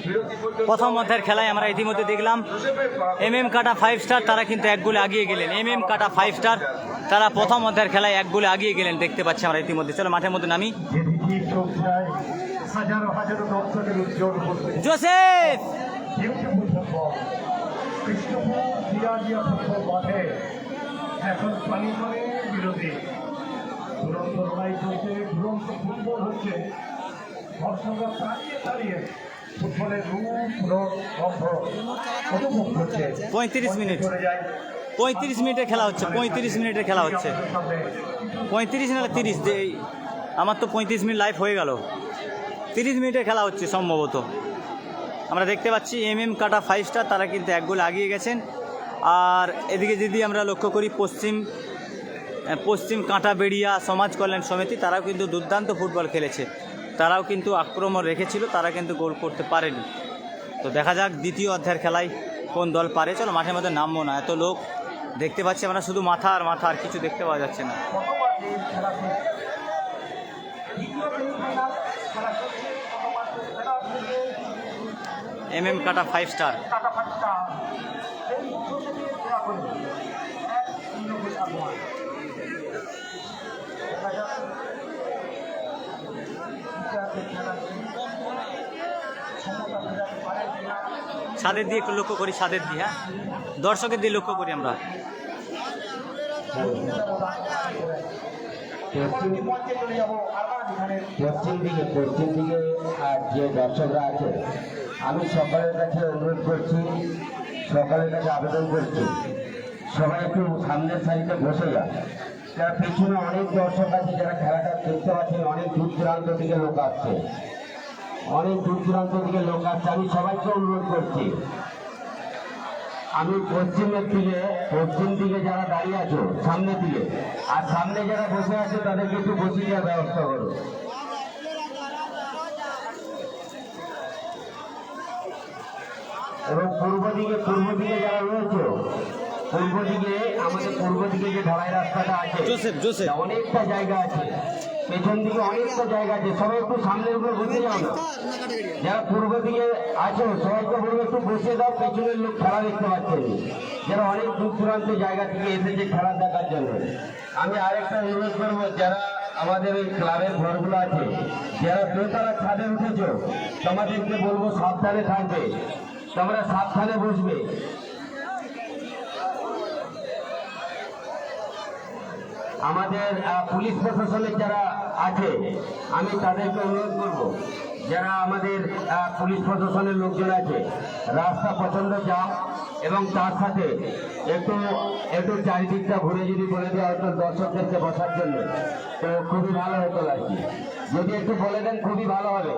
বিরতি পর্যন্ত প্রথম অধ্যায়ের খেলায় আমরা ইতিমধ্যে দেখলাম MM কাটা 5 স্টার তারা কিন্তু 1 গোলে এগিয়ে গেলেন। MM কাটা 5 স্টার তারা প্রথম অধ্যায়ের খেলায় 1 গোলে এগিয়ে গেলেন দেখতে পাচ্ছি আমরা ইতিমধ্যে। চলো মাঠের মধ্যে নামি। হাজারো হাজারো দর্শকের উজ্জ্বল উপস্থিতি। Joseph beautiful football Krishnapur Zia football মাঠে এখন পানি করে বিরোধী দুরন্ত লড়াই চলছে, দুরন্ত ফুটবল হচ্ছে, দর্শকরা দাঁড়িয়ে দাঁড়িয়ে ফুটবলের রূপ গন্ধ অনুভব করছে। 35 মিনিট, চলে যায় 35 মিনিটের খেলা হচ্ছে, 35 মিনিটের খেলা হচ্ছে, 35 না 30, যে আমার তো 35 মিনিট লাইভ হয়ে গেল, 30 মিনিটের খেলা হচ্ছে সম্ভবত। আমরা দেখতে পাচ্ছি MM কাটা 5 স্টার তারা কিন্তু 1 গোলে এগিয়ে গেছেন। আর এদিকে যদি আমরা লক্ষ্য করি পশ্চিম কাঁটাবেড়িয়া সমাজ কল্যাণ সমিতি তারাও কিন্তু দুর্দান্ত ফুটবল খেলেছে, তারাও কিন্তু আক্রমণ রেখেছিল, তারা কিন্তু গোল করতে পারেনি। তো দেখা যাক দ্বিতীয় অধ্যায়ের খেলায় কোন দল পারে। চলো মাঠের মধ্যে নামবো না, এত লোক দেখতে পাচ্ছি আমরা, শুধু মাথা আর মাথা, আর কিছু দেখতে পাওয়া যাচ্ছে না। গতবার এই খেলা শেষ। দ্বিতীয় সেমিফাইনাল খেলা চলছে, গতবার যে খেলা শেষে MM কাটা 5 স্টার টাকা ফাঁকটা এই জোসেফের খেলা করবে 1-0 গোল আগোয়া। দেখা যাক দ্বিতীয়ার্ধের খেলা সমতা ফেরাতে পারে কিনা। ছাদের দিয়ে একটু লক্ষ্য করি, ছাদের দিয়ে, হ্যাঁ দর্শকের দিয়ে লক্ষ্য করি আমরা। পরবর্তী পর্যায়ে চলে যাবো আরমান খানের পশ্চিম দিকে আর যে দর্শকরা আছে, আমি সকলের কাছে অনুরোধ করছি, সকলের কাছে আবেদন করছি, সবাই একটু সামনের সারিতে বসে যান। তার পেছনে অনেক দর্শক আছে যারা খেলাটা দেখতে পাচ্ছেন, অনেক দূর দূরান্ত থেকে লোক আসছে, আমি সবাইকে অনুরোধ করছি, আমি পশ্চিম দিকে যারা দাঁড়িয়ে আছো সামনের দিকে, আর সামনে যারা বসে আছে তাদেরকে একটু বসে দেওয়ার ব্যবস্থা করো। এবং পূর্ব দিকে যারা রয়েছে, আমাদের পূর্ব দিকে যে ঢালাই রাস্তাটা আছে, জোসেফ অনেকটা জায়গা আছে, পেছন দিকে অনেকটা জায়গা আছে, সবাই একটু সামনের উপরে বসে যাও না। যারা পূর্ব দিকে আছো সবাইকে বলবো একটু বসে দাও, পেছনের লোক খেলা দেখতে পাচ্ছেন, যারা অনেক দূর দূরান্ত জায়গা থেকে এসেছে খেলা দেখার জন্য। আমি আরেকটা অনুরোধ করবো, যারা আমাদের এই ক্লাবের ঘরগুলো আছে, যারা দোতলা ছাদে উঠেছো, তোমাদেরকে বলবো সাবধানে থাকবে, তোমরা সাবধানে বসবে। আমাদের পুলিশ প্রশাসনের যারা আছে, আমি তাদেরকে অনুরোধ করব, যারা আমাদের পুলিশ প্রশাসনের লোকজন আছে, রাস্তা প্রচন্ড জ্যাম, এবং তার সাথে একটু চারিদিকটা ঘুরে যদি বলে দেওয়া হতো দর্শকদেরকে বসার জন্য, তো খুবই ভালো হতো আর কি। যদি একটু বলে দেন খুবই ভালো হবে।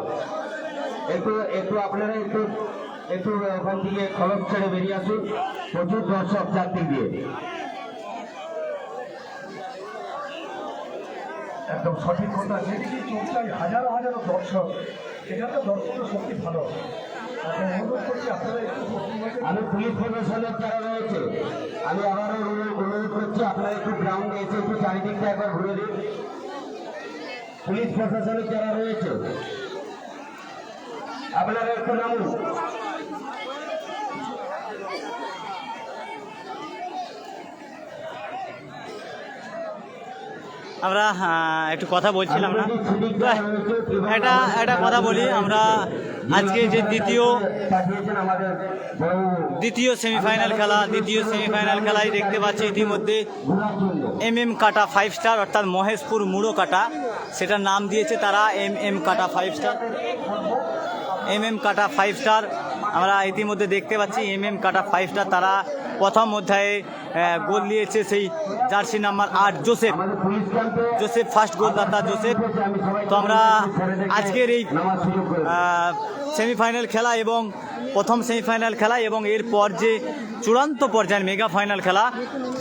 একটু আপনারা একটু ওখান থেকে খলক ছেড়ে বেরিয়ে আসুন, প্রচুর দর্শক চারদিক দিয়ে। একদম সঠিক কথা, যেদিকে চর্চায় হাজারো হাজারো দর্শক, এখানে দর্শকের সত্যি ভালো। এখন অনুরোধ করছি আপনারা একটু আমি পুলিশ প্রশাসনের যারা রয়েছে, আমি আবারও অনুরোধ করছি, আপনারা একটু গ্রাউন্ডে এসে একটু চারিদিকটা একবার ঘুরে দিন। পুলিশ প্রশাসনের যারা রয়েছে আপনারা একটু নামুন। আমরা একটু কথা বলছিলাম না, একটা কথা বলি, আমরা আজকে যে দ্বিতীয় সেমিফাইনাল খেলায় দেখতে পাচ্ছি ইতিমধ্যে MM কাটা 5 স্টার অর্থাৎ মহেশপুর মুড়ো কাটা, সেটার নাম দিয়েছে তারা MM কাটা 5 স্টার। MM কাটা 5 স্টার আমরা ইতিমধ্যে দেখতে পাচ্ছি MM কাটা 5 স্টার তারা প্রথম অধ্যায়ে গোল দিয়েছে সেই জার্সি নাম্বার 8 জোসেফ ফার্স্ট গোলদাতা জোসেফ। তো আমরা আজকের এই সেমিফাইনাল খেলা এবং প্রথম সেমিফাইনাল খেলা এবং এরপর যে চূড়ান্ত পর্যায়ের মেগা ফাইনাল খেলা,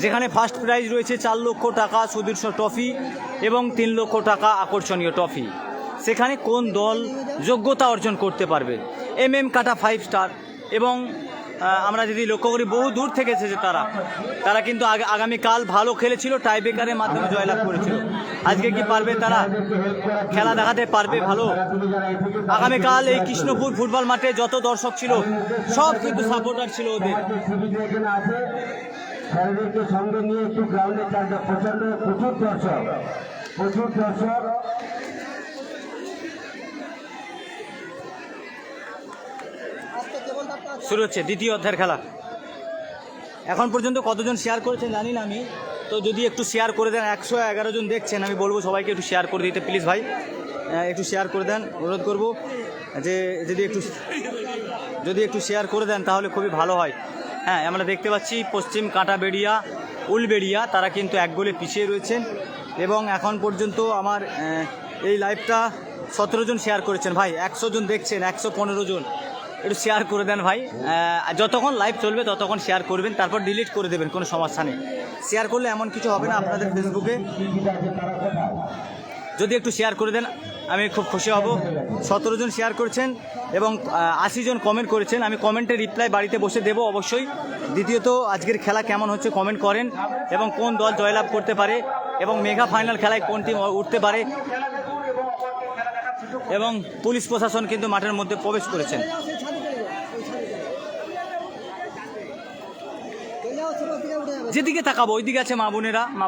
যেখানে ফার্স্ট প্রাইজ রয়েছে 4 লক্ষ টাকা সুদৃশ্য ট্রফি এবং 3 লক্ষ টাকা আকর্ষণীয় ট্রফি, সেখানে কোন দল যোগ্যতা অর্জন করতে পারবে। MM কাটা 5 স্টার এবং আমরা যদি লক্ষ্য করি বহু দূর থেকে এসেছে তারা কিন্তু আগামীকাল ভালো খেলেছিল, টাই ব্রেকারের মাধ্যমে জয়লাভ করেছিল। আজকে কি পারবে তারা খেলা দেখাতে পারবে ভালো? আগামীকাল এই কৃষ্ণপুর ফুটবল মাঠে যত দর্শক ছিল সব কিন্তু সাপোর্টার ছিল ওদের। স্যারদেরকে সঙ্গে নিয়ে একটু গ্রাউন্ডে চালটা প্রচুর দর্শক। শুরু হচ্ছে দ্বিতীয় অধ্যায়ের খেলা। এখন পর্যন্ত কতজন শেয়ার করেছেন জানি না আমি, তো যদি একটু শেয়ার করে দেন, 111 জন দেখছেন, আমি বলবো সবাইকে একটু শেয়ার করে দিতে প্লিজ ভাই, একটু শেয়ার করে দেন, অনুরোধ করবো যে যদি একটু শেয়ার করে দেন তাহলে খুবই ভালো হয়। হ্যাঁ, আমরা দেখতে পাচ্ছি পশ্চিম কাঁটাবেড়িয়া উলবেড়িয়া তারা কিন্তু 1 গোলে পিছিয়ে রয়েছেন এবং এখন পর্যন্ত আমার এই লাইভটা 17 জন শেয়ার করেছেন ভাই। 100 জন দেখছেন, 115 জন, একটু শেয়ার করে দেন ভাই। যতক্ষণ লাইভ চলবে ততক্ষণ শেয়ার করবেন, তারপর ডিলিট করে দেবেন, কোনো সমস্যা নেই। শেয়ার করলে এমন কিছু হবে না আপনাদের ফেসবুকে, যদি একটু শেয়ার করে দেন আমি খুব খুশি হব। 17 জন শেয়ার করেছেন এবং 80 জন কমেন্ট করেছেন। আমি কমেন্টের রিপ্লাই বাড়িতে বসে দেব অবশ্যই। দ্বিতীয়ত আজকের খেলা কেমন হচ্ছে কমেন্ট করেন এবং কোন দল জয়লাভ করতে পারে এবং মেগা ফাইনাল খেলায় কোন টিম উঠতে পারে। এবং পুলিশ প্রশাসন কিন্তু মাঠের মধ্যে প্রবেশ করেছেন। যেদিকে তাকাবো ওইদিকে আছে মা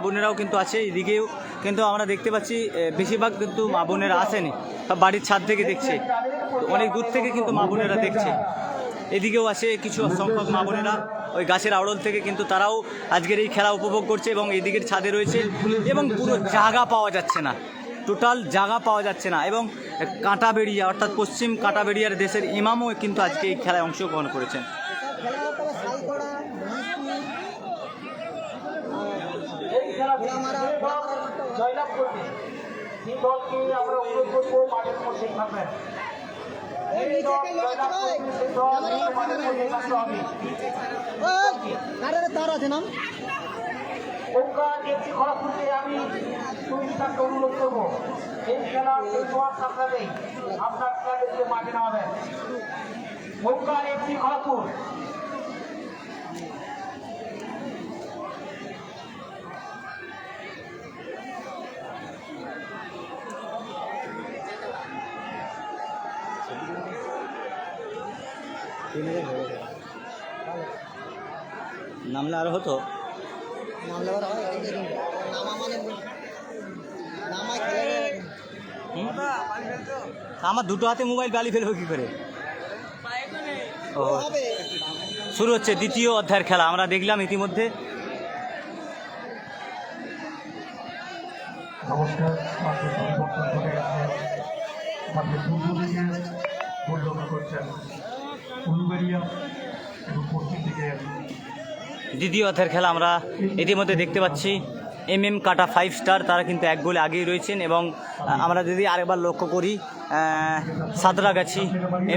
বোনেরাও কিন্তু আছে, এদিকেও কিন্তু আমরা দেখতে পাচ্ছি বেশিরভাগ কিন্তু মা বোনেরা আসেনি, সব বাড়ির ছাদ থেকে দেখছে, অনেক দূর থেকে কিন্তু মা বোনেরা দেখছে। এদিকেও আছে কিছু সংখ্যক মা বোনেরা ওই গাছের আড়ল থেকে, কিন্তু তারাও আজকের এই খেলা উপভোগ করছে এবং এদিকের ছাদে রয়েছে এবং পুরো জায়গা পাওয়া যাচ্ছে না, টোটাল জায়গা পাওয়া যাচ্ছে না। এবং কাঁটাবেড়িয়া অর্থাৎ পশ্চিম কাঁটাবেড়িয়ার দেশের ইমামও কিন্তু আজকে এই খেলায় অংশগ্রহণ করেছেন। জয়লাভ করবে সেই দলকে আমরা অনুরোধ করবো মাঠের মধ্যে থাকবেন। খড়গপুরকে আমি সুবিধাকে অনুরোধ করবো এই খেলা আপনাদের আপনার খেলাদেরকে মাঠে নামাবেন। ওঙ্কার এফসি খড়গপুর নামলে আরো হতো, আমার দুটো হাতে মোবাইল বালি ফেলবো কি করে? শুরু হচ্ছে দ্বিতীয় অধ্যায়ের খেলা। আমরা দেখলাম ইতিমধ্যে। নমস্কার, মাঠে পরিবর্তন ঘটে গেছে। মাঠে পূর্ব দিকে পরিচালনা করছেন উলুবেড়িয়া এবং পশ্চিম দিকে দ্বিতীয় অধ্যায়ের খেলা আমরা ইতিমধ্যে দেখতে পাচ্ছি। MM কাটা 5 স্টার তারা কিন্তু 1 গোলে আগেই রয়েছেন এবং আমরা যদি আরেকবার লক্ষ্য করি সাঁতরাগাছি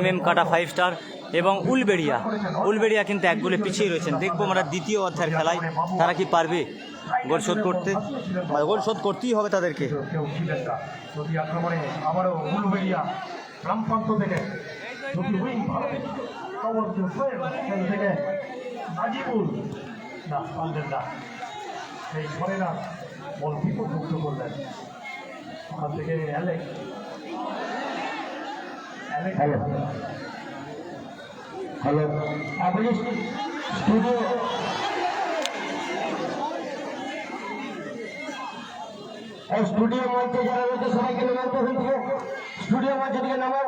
MM কাটা 5 স্টার এবং উলবেড়িয়া কিন্তু 1 গোলে পিছিয়ে রয়েছেন। দেখবো আমরা দ্বিতীয় অধ্যায়ের খেলায় তারা কি পারবে গোল শোধ করতে। গোল শোধ করতেই হবে তাদেরকে। কেউ ছিলেন না, যদি আক্রমণে আবারও উলুবেড়িয়া গ্রাম প্রান্ত থেকে যদি উইং ভালো খবর থেকে নাজিবুল না পারলেন না, সেই ঘরে না বল বিপদমুক্ত করলেন। ওখান থেকে হ্যালো আপনি স্টুডিও মঞ্চে যারা রয়েছে সবাইকে নামাও, তখন থেকে স্টুডিও মঞ্চে দিকে নামাও,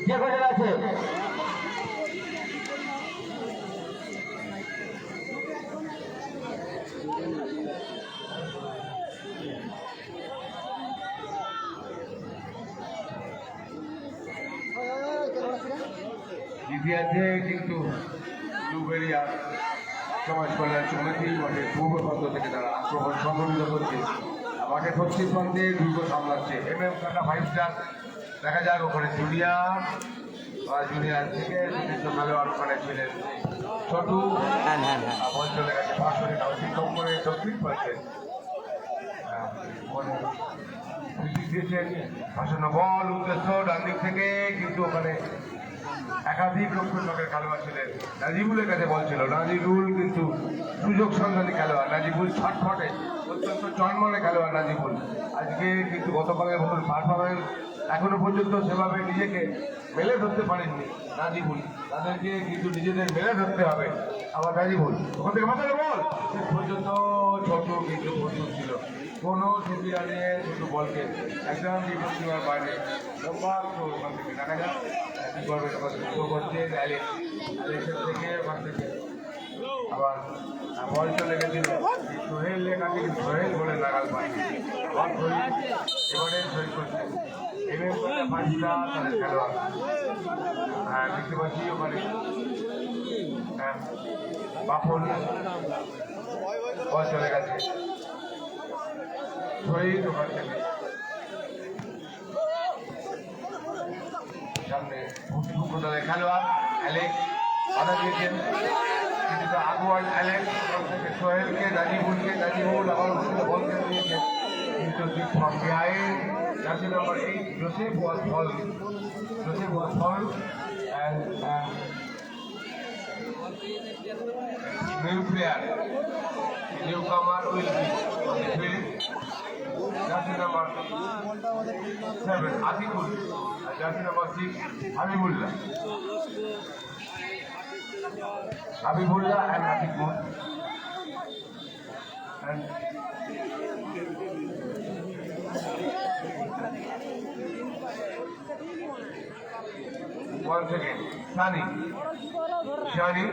যে কজন আছে। ইতিহাসে কিন্তু উলুবেড়িয়া সমাজ কল্যাণ সমিতি মাঠের পূর্ব প্রান্ত থেকে তারা আক্রমণ সংগঠিত করছে, মাঠের পশ্চিম প্রান্তে দুর্গ সামলাচ্ছে। MM কাটা 5 স্টার। দেখা যাক ওখানে জুনিয়র থেকে বিভিন্ন খেলোয়াড় ওখানে ছিলেন। ছোটু বল চলে গেছে পাশে, অতিক্রম করে দক্ষিণ পাশে দিয়েছেন। আসন্ন বল উদ্দেশ্য ডান দিক থেকে, কিন্তু ওখানে একাধিক রক্ষণ ভাগের খেলোয়াড় ছিলেন। নাজিবুলের কাছে বল ছিল, নাজিবুল কিন্তু সুযোগ সন্ধানী খেলোয়াড়। নাজিবুল ছটফটে, অত্যন্ত চনমনে খেলোয়াড় নাজিবুল। আজকে কিন্তু গতকালের মতন পারফরমেন্স এখনো পর্যন্ত সেভাবে নিজেকে মেলে ধরতে পারেননি নাজিবুল। তাদেরকে কিন্তু নিজেদের মেলে ধরতে হবে। আবার নাজিবুল ওখান থেকে মাথায় বল শেষ পর্যন্ত ছোট কিন্তু প্রস্তুত ছিল। কোনো সুবিধা নিয়ে ছোট বলকে একদম বিপদ সীমার বাইরে লম্বা ওখান থেকে দেখা যায় কি করবে তখন শুরু করছে অ্যালেক্সের থেকে ওখান থেকে আবার বল চলে গেছিল সোহেল লেখাকে সোহেল বলে নাগাল পায়। আবার শহীদ এবারে শহীদ করছে এমএম পাঁচটা তাদের খেলোয়াড়। হ্যাঁ দেখতে পাচ্ছি ওখানে বাপন বল চলে গেছে শহীদ ওখান থেকে সামনে ভূতিপুক্ষ দলের খেলোয়াড় অ্যালেক্স বাধা দিয়েছেন কিন্তু আগুয়াল অ্যালেক্স থেকে সোহেলকে নাজিবুলকে নাজিবুল আবার বল খেলে দিয়েছেন কিন্তু jersey number 8 Joseph was fall and new player newcomer will be on the field. Jersey number 7 Atikul and jersey number 6 Habibullah and Atikul and once again Shani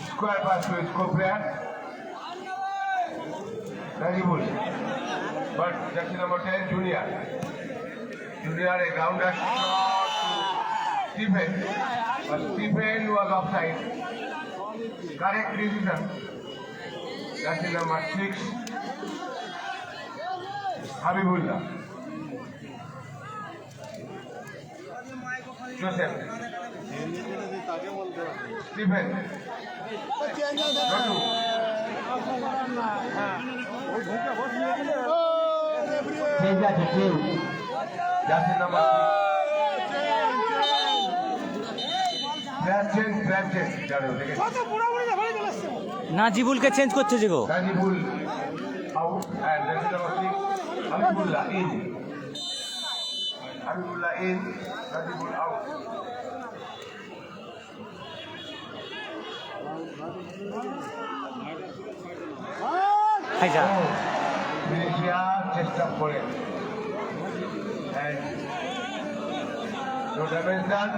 square pass to his co-player Najibul, but jersey number 10 Junior a ground dash shot to Stephen, but Stephen was offside. Correct decision. Jersey number 6 Habibullah. Joseph Stephen Ratu ঠিক আছে ঠিক Jersey number 6 player change নাজিবুলকে change করছে যে গো Najibul out and jersey number 6 Habibullah in Najibul out. আচ্ছা Malaysia চেষ্টা করে and no damage done.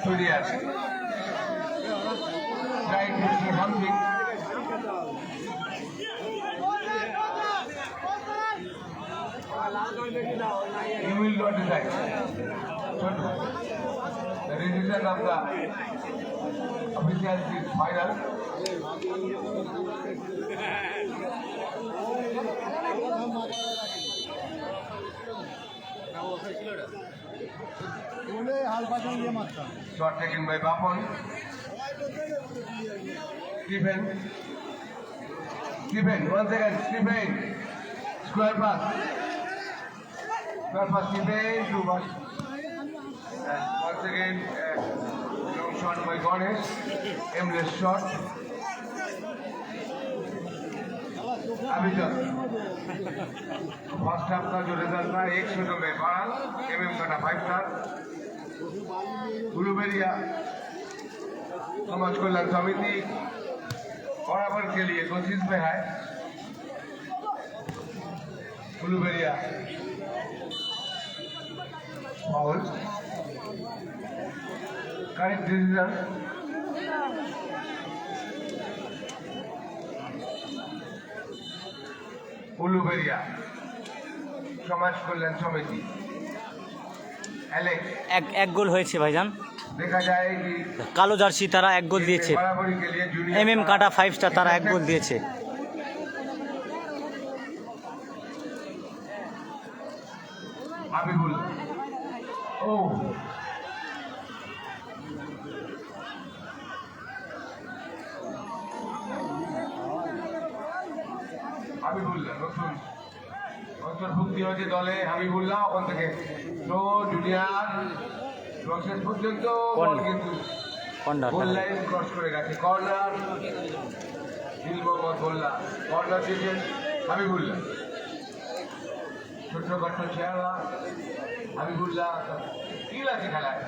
Junior trying to do something. He will not decide. The decision of the officials is final. Shot taken by Bapon. Stephen, once again, Stephen. Square pass. Stephen to one. And once again, long shot by Ganesh. Aimless shot. Abhijit. First half का जो result था 100 में 12 MM का 5 star Uluberia समाज कल्याण समिति बराबर के लिए कोशिश में है Uluberia foul correct decision Uluberia समाज कल्याण समिति एलेक्स এক গোল হয়েছে ভাইজান देखा जाए कि কালো জার্সি তারা এক গোল দিয়েছে बराबरी के लिए जूनियर এমএম কাটা 5 স্টার তারা এক গোল দিয়েছে হাবিবুল ও হাবিবুল্লাহ নতুন অন্তর্ভুক্তি হয়েছে দলে হাবিবুল্লাহ ওখান থেকে তো জুনিয়র এবং শেষ পর্যন্ত বল কিন্তু কর্নার গোল লাইন ক্রস করে গেছে কর্নার দিল মোহাম্মদ গোল্লা কর্নার দিয়েছেন হাবিবুল্লাহ ছোট্টখাট্ট চেহারা হাবিবুল্লাহ কি আছে খেলায়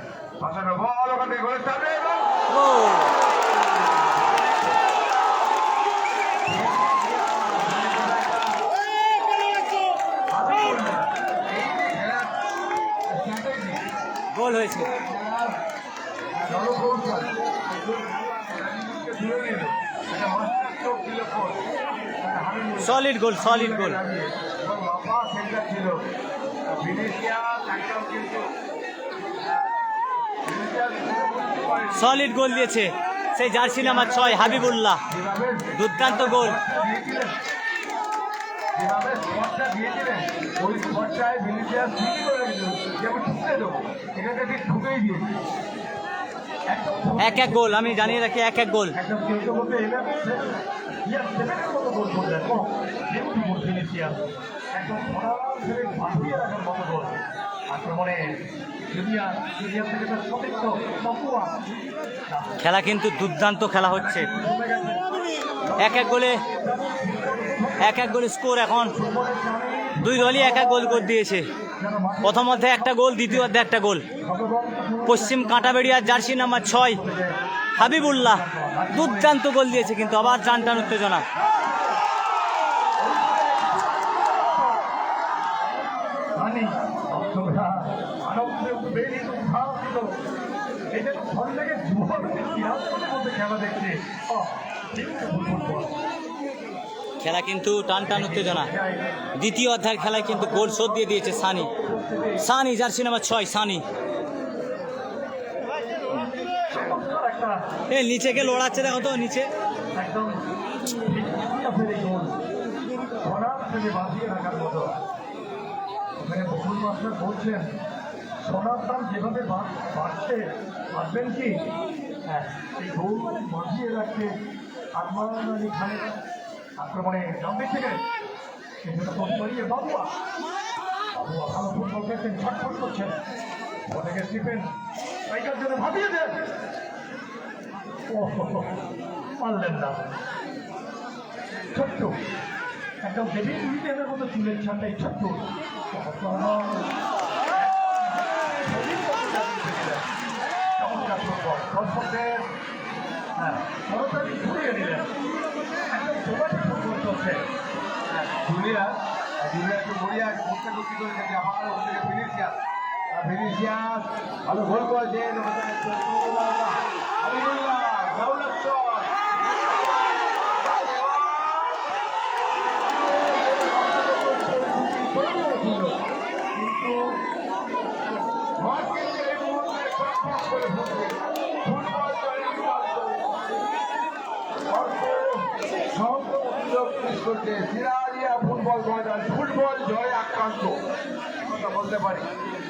পাশানো বল ওখান থেকে গোলের সামনে এবং গোল হয়েছে। সলিড গোল, সলিড গোল। সলিড গোল দিয়েছে সেই জার্সি নাম্বার 6 হাবিবুল্লাহ, দুর্দান্ত গোল। যেভাবে স্পটটা দিয়েছিলেন ওই স্পটটায় ভিনিসিয়াস ঠিকই করে দিয়েছিল যে আমি ঢুকে দেবো এটাকে ঠিক ঢুকেই দিয়েছি 1-1 গোল, আমি জানিয়ে রাখি 1-1 গোল। একদম কেউ কেউ বলতে সেভেনের মতো গোল করলেন বিউটিফুল ভিনিসিয়াস, একদম ধরে ভাসিয়ে রাখার মতো গোল। আক্রমণে জুনিয়র থেকে তার সতীর্থ মকুয়া খেলা কিন্তু দুর্দান্ত খেলা হচ্ছে। 1-1 গোলে 1-1 গোলে স্কোর। এখন দুই দলই 1-1 গোল করে দিয়েছে। প্রথম অর্ধে একটা গোল, দ্বিতীয় অর্ধে একটা গোল। পশ্চিম কাঁটাবেড়িয়ার জার্সি নাম্বার 6 হাবিবুল্লাহ দুর্দান্ত গোল দিয়েছে, কিন্তু আবার টান টান উত্তেজনা। আনন্দে উদ্বেলিত উদ্ভাসিত এদের ফল থেকে যুবকদের চিরাচরের মধ্যে খেলা দেখছে। খেলা কিন্তু টান টান উত্তেজনা। দ্বিতীয় অধ্যায়ের খেলায় কিন্তু গোল শোধ দিয়ে দিয়েছে সানি। Sunny jersey number 6 Sunny. এ নিচে কে লোড়াচ্ছে, দেখো তো নিচে। একদম সোনার থেকে বাঁধিয়ে রাখার মতো। ওখানে বকুল মাস্টার বলছেন সোনার দাম যেভাবে বাড়ছে, ভাববেন কি হ্যাঁ এই গোল বাঁধিয়ে রাখতে আকবর আলী খানের আক্রমণে নামবে থেকে কিন্তু তৈরি বাবুয়া বাবুয়া ভালো ফুটবল খেলছেন, ছটফট করছেন, ওটাকে স্টিফেন স্ট্রাইকার জন্য ভাবিয়ে দেন। ও পারলেন না, ছোট্ট একদম দেবী উইকেন্ডের মতো চুলের ছাড়টাই ছোট্ট চমৎকার ফুটবল দর্শকদের সরকারি ঘুরিয়ে দিলেন। একদম জোগাড়ি ফুটবল চলছে। জুনিয়র একটু মরিয়া কুস্তাকুস্তি করে গেছে আবার ওখান থেকে ভিনিসিয়াস ভালো গোল করেছেন হাবিবুল্লাহ দৌলত শট কিন্তু মার্কেটে এই মুহূর্তে টক করে ফুটবে ফুটবল জয় করছে সিরাজিয়া ফুটবল ময়দান, ফুটবল জয় আক্রান্ত কথা বলতে পারি।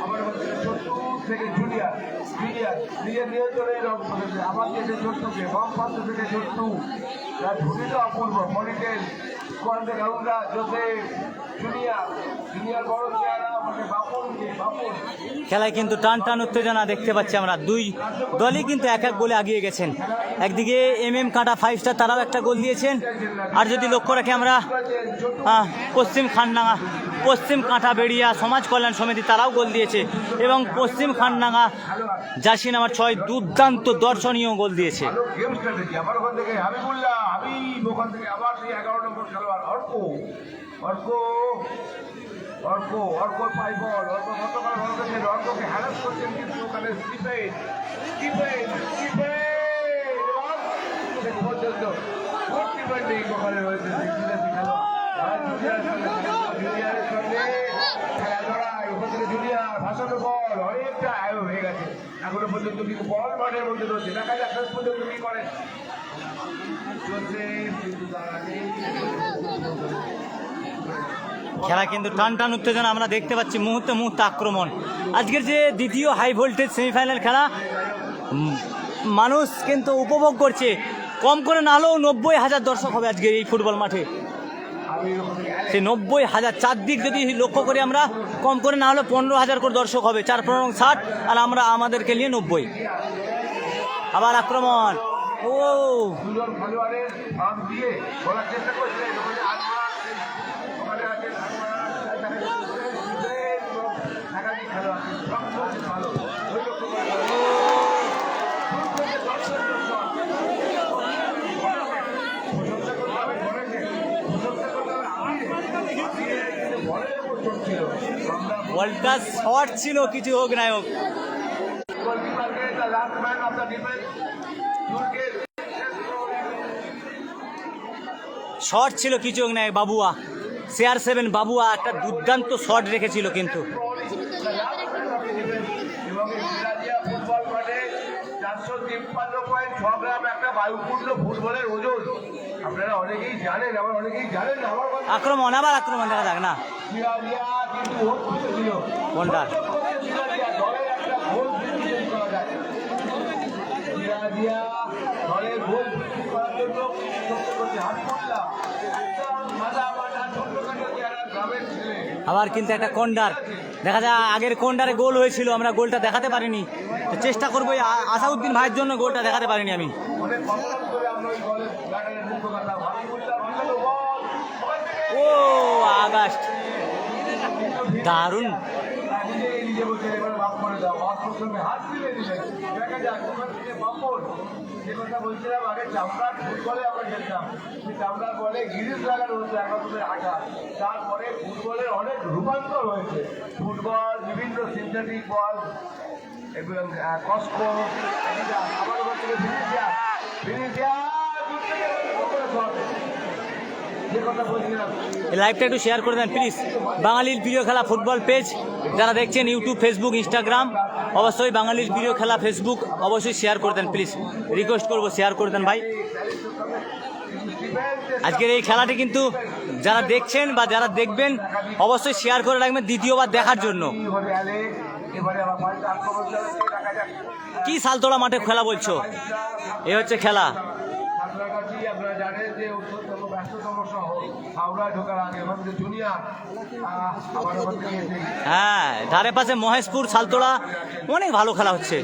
আমার হচ্ছে ছোট্টু থেকে জুনিয়র নিজের নিয়ন্ত্রণে রং করেছে, আবার থেকে ছোট্টুকে বাম পাশ থেকে ছোট্টু ঝুলিত অপূর্ব মনিটেল কোয়ান্টে গাউন্ডা জোসেফ জুনিয়র বড় চেহারা মানে বাপন খেলায় কিন্তু টান টান উত্তেজনা দেখতে পাচ্ছি আমরা। দুই দলই কিন্তু 1-1 গোলে আগিয়ে গেছেন। একদিকে কাঁটা 5 স্টার তারাও একটা গোল দিয়েছেন, আর যদি লক্ষ্য রাখি আমরা পশ্চিম কাঁটাবেড়িয়া সমাজ কল্যাণ সমিতি তারাও গোল দিয়েছে, এবং পশ্চিম খানডাঙ্গা জার্সি নাম্বার 6 দুর্দান্ত দর্শনীয় গোল দিয়েছে। গেম স্ট্র্যাটেজি আবার ওখান থেকে হাবিবুল্লাহ ওখান থেকে আবার সেই 11 নম্বর খেলোয়াড় অর্ক পাই বল গতকাল ভালো করেছেন, অর্ককে হ্যারাস করছেন কিন্তু ওখানে পর্যন্ত ডিপেন্ডিং ওখানে রয়েছে জুনিয়রের সঙ্গে খেলা লড়াই, ওখান থেকে জুনিয়র ভাসানো বল অনেকটা আয়ো হয়ে গেছে এখনো পর্যন্ত, কিন্তু বল মাঠের মধ্যে রয়েছে, দেখা যাক শেষ পর্যন্ত কি করেন। খেলা কিন্তু টান টান উত্তেজনা আমরা দেখতে পাচ্ছি, মুহূর্তে আক্রমণ। আজকের যে দ্বিতীয় হাই ভোল্টেজ সেমিফাইনাল খেলা মানুষ কিন্তু উপভোগ করছে, কম করে না হলেও 90,000 দর্শক হবে আজকের এই ফুটবল মাঠে। সেই 90,000 চারদিক যদি লক্ষ্য করি আমরা, কম করে না হলে 15,000 করে দর্শক হবে, 4-15-60, আর আমরা আমাদেরকে নিয়ে 90। আবার আক্রমণ, ও দুজন খেলোয়াড়ের ফাঁক দিয়ে বলার চেষ্টা করছে, ওখানে আজমান, ওখানে আছে একাধিক খেলোয়াড় সব চলছে ভালো। ওই লক্ষ্য করে বলটা শর্ট ছিল, কিছু হোক না হোক। গোলকিপারকে the last man of the defence short ছিল, কিছু হোক না, বাবুয়া CR7 বাবুয়া একটা দুর্দান্ত শট রেখেছিল কিন্তু। এবং সিরাজিয়া ফুটবল মাঠে 453.6 গ্রাম একটা বায়ুপূর্ণ ফুটবলের ওজন। আপনারা অনেকেই জানেন, আবার অনেকেই জানেন না। আমার কথা, আক্রমণ, আবার আক্রমণ দেখা যাক না, সিরাজিয়া কিন্তু ভোট ছিল কোনটা সিরাজিয়া দলের একটা গোল বৃদ্ধি করা যায়। সিরাজিয়া দলের গোল বৃদ্ধি করার জন্য চেষ্টা করছে হাবিবুল্লাহ, মাথা মাথা ছোট্টখাটো চেহারা গ্রামের ছেলে। আবার কিন্তু একটা কর্নার দেখা যায়, আগের কর্নারে গোল হয়েছিল, আমরা গোলটা দেখাতে পারিনি, তো চেষ্টা করবো আসাউদ্দিন ভাইয়ের জন্য গোলটা দেখাতে পারিনি আমি। অনেক কষ্ট করে আমরা ওই বলের ব্যাটারের মুখ কথা হাবিবুল্লাহ ভালো বল ওখান থেকে ও আগস্ট, দারুণ। নিজে বলছে এবার মাফ করে দাও, মাফের সঙ্গে হাত মিলিয়ে দিলেন। দেখা যাক ওখান থেকে পাপড়, যে কথা বলছিলাম আগে চামড়ার ফুটবলে আমরা খেলতাম, সেই চামড়ার বলে গিরিশ লাগানো হতো একরকমের আঘা। তারপরে ফুটবলের অনেক রূপান্তর হয়েছে, ফুটবল বিভিন্ন সিনথেটিক বল, এগুলো কস্কো, আমার ওখান থেকে ফিনিশিয়া যে কথা বলছিলাম। এই লাইভটা একটু শেয়ার করে দেন প্লিজ। বাঙালির প্রিয় খেলা ফুটবল পেজ যারা দেখছেন, ইউটিউব, ফেসবুক, ইনস্টাগ্রাম, অবশ্যই বাঙালির প্রিয় খেলা ফেসবুক অবশ্যই শেয়ার করে দেন প্লিজ, রিকোয়েস্ট করবো শেয়ার করে দেন ভাই। আজকের এই খেলাটি কিন্তু যারা দেখছেন বা যারা দেখবেন অবশ্যই শেয়ার করে রাখবেন দ্বিতীয়বার দেখার জন্য। এবারে আবার পাল্টা আক্রমণ চালাচ্ছে, দেখা যাক কি সালতোলা মাঠে খেলা বলছো, এ হচ্ছে খেলা। সাঁতরাগাছি আপনারা জানেন যে উত্তরতম ব্যস্ততম শহর, হাওড়ায় ঢোকার আগে ওখান থেকে জুনিয়ার, আবার ওখান থেকে হ্যাঁ, ধারে পাশে মহেশপুর, সালতোলা, অনেক ভালো খেলা হচ্ছে।